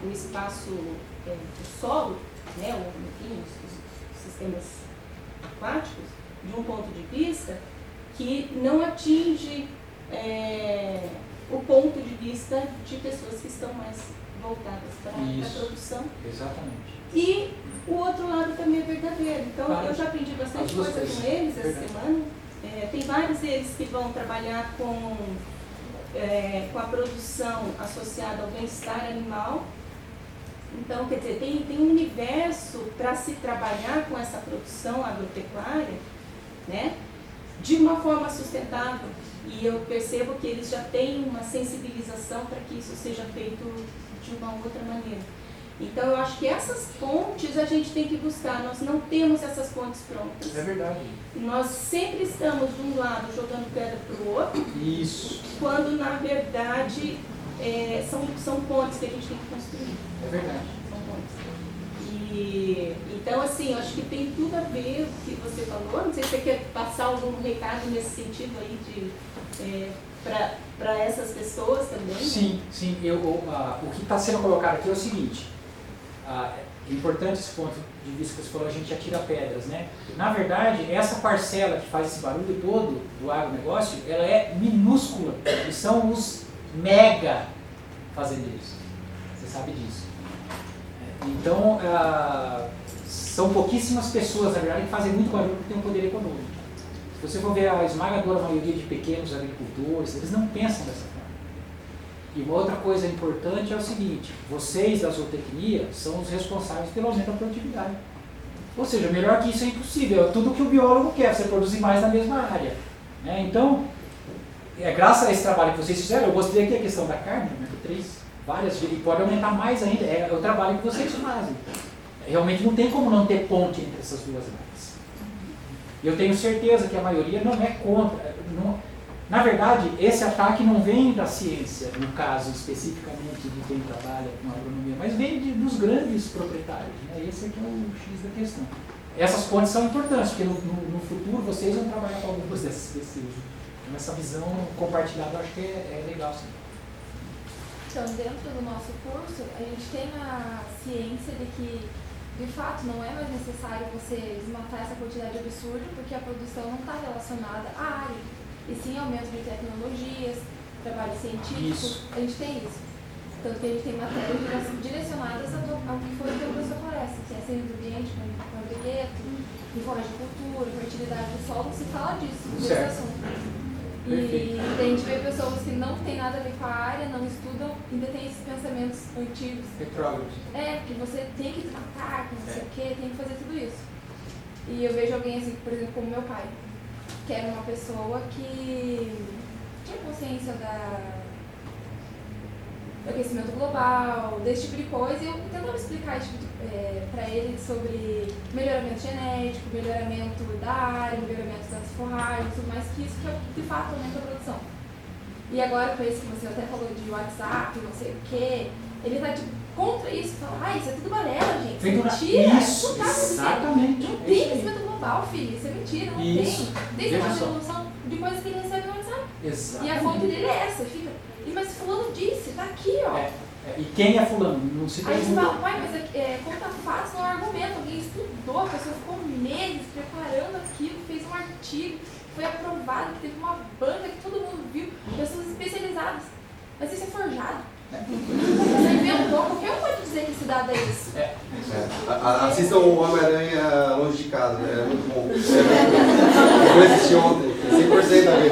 do solo, né? Enfim, os sistemas aquáticos, de um ponto de vista que não atinge o ponto de vista de pessoas que estão mais voltadas para a produção. Exatamente. E o outro lado também é verdadeiro. Então, eu já aprendi bastante coisa com eles essa semana. Tem vários deles que vão trabalhar com a produção associada ao bem-estar animal. Então, quer dizer, tem um universo para se trabalhar com essa produção agropecuária, né, de uma forma sustentável. E eu percebo que eles já têm uma sensibilização para que isso seja feito de uma outra maneira. Então, eu acho que essas pontes a gente tem que buscar. Nós não temos essas pontes prontas. É verdade. Nós sempre estamos, de um lado, jogando pedra para o outro. Isso. Quando, na verdade, são pontes que a gente tem que construir. É verdade. São pontes. Então, assim, eu acho que tem tudo a ver com o que você falou. Não sei se você quer passar algum recado nesse sentido aí para essas pessoas também. Sim, sim. O que está sendo colocado aqui é o seguinte. É importante esse ponto de vista que você falou, a gente atira pedras, né? Na verdade, essa parcela que faz esse barulho todo do agronegócio, ela é minúscula, e são os mega fazendeiros. Você sabe disso. Então, são pouquíssimas pessoas, na verdade, que fazem muito barulho porque têm um poder econômico. Se você for ver a esmagadora maioria de pequenos agricultores, eles não pensam dessa forma. E uma outra coisa importante é o seguinte, vocês da zootecnia são os responsáveis pelo aumento da produtividade. Ou seja, melhor que isso é impossível, é tudo que o biólogo quer, você produzir mais na mesma área. Né? Então, graças a esse trabalho que vocês fizeram, eu mostrei aqui a questão da carne, ômega 3, várias vezes, e pode aumentar mais ainda, é o trabalho que vocês fazem. Realmente não tem como não ter ponte entre essas duas áreas. Eu tenho certeza que a maioria não é contra. Na verdade, esse ataque não vem da ciência, no caso especificamente de quem trabalha com agronomia, mas vem dos grandes proprietários. Né? Esse aqui é o X da questão. Essas pontes são importantes, porque no futuro vocês vão trabalhar com algumas dessas pesquisas. Então, essa visão compartilhada eu acho que é legal, sim. Então, dentro do nosso curso, a gente tem a ciência de que, de fato, não é mais necessário você desmatar essa quantidade absurda, porque a produção não está relacionada à área, e sim aumento de tecnologias, trabalho científico. Isso. A gente tem isso. Tanto que a gente tem matérias direcionadas ao que foi o que a professora parece, que é ciência do ambiente, com abrigueto, informática de cultura, fertilidade do solo, se fala disso, desse assunto. E a gente vê pessoas que não tem nada a ver com a área, não estudam, ainda tem esses pensamentos antigos. Retrógrados. Que você tem que tratar, que não sei o que, tem que fazer tudo isso. E eu vejo alguém assim, por exemplo, como meu pai, que era uma pessoa que tinha consciência do aquecimento global, desse tipo de coisa, e eu tentava explicar para ele sobre melhoramento genético, melhoramento da área, melhoramento das forragens, tudo mais, que isso que de fato aumenta a produção. E agora, com isso que você até falou de WhatsApp, não sei o quê, ele tá contra isso, fala, isso é tudo balela, gente, isso é mentira, isso não tá acontecendo. Exatamente. Não tem aquecimento global, filho, isso é mentira, não isso. tem. Tem uma evolução de coisas que ele recebe no WhatsApp. Exatamente. E a fonte dele é essa, fica, mas fulano disse, tá aqui, ó. E quem é fulano? Não se Aí você pergunta. fala, pai, mas como tá fácil, não é um argumento, alguém estudou, a pessoa ficou meses preparando aquilo, fez um artigo, foi aprovado, teve uma banca que todo mundo viu, pessoas especializadas. Mas isso é forjado. Você inventou, qualquer um pode dizer que esse dado é isso. Assistam o Homem-Aranha Longe de Casa, é muito bom. Eu assisti ontem, 100% a ver.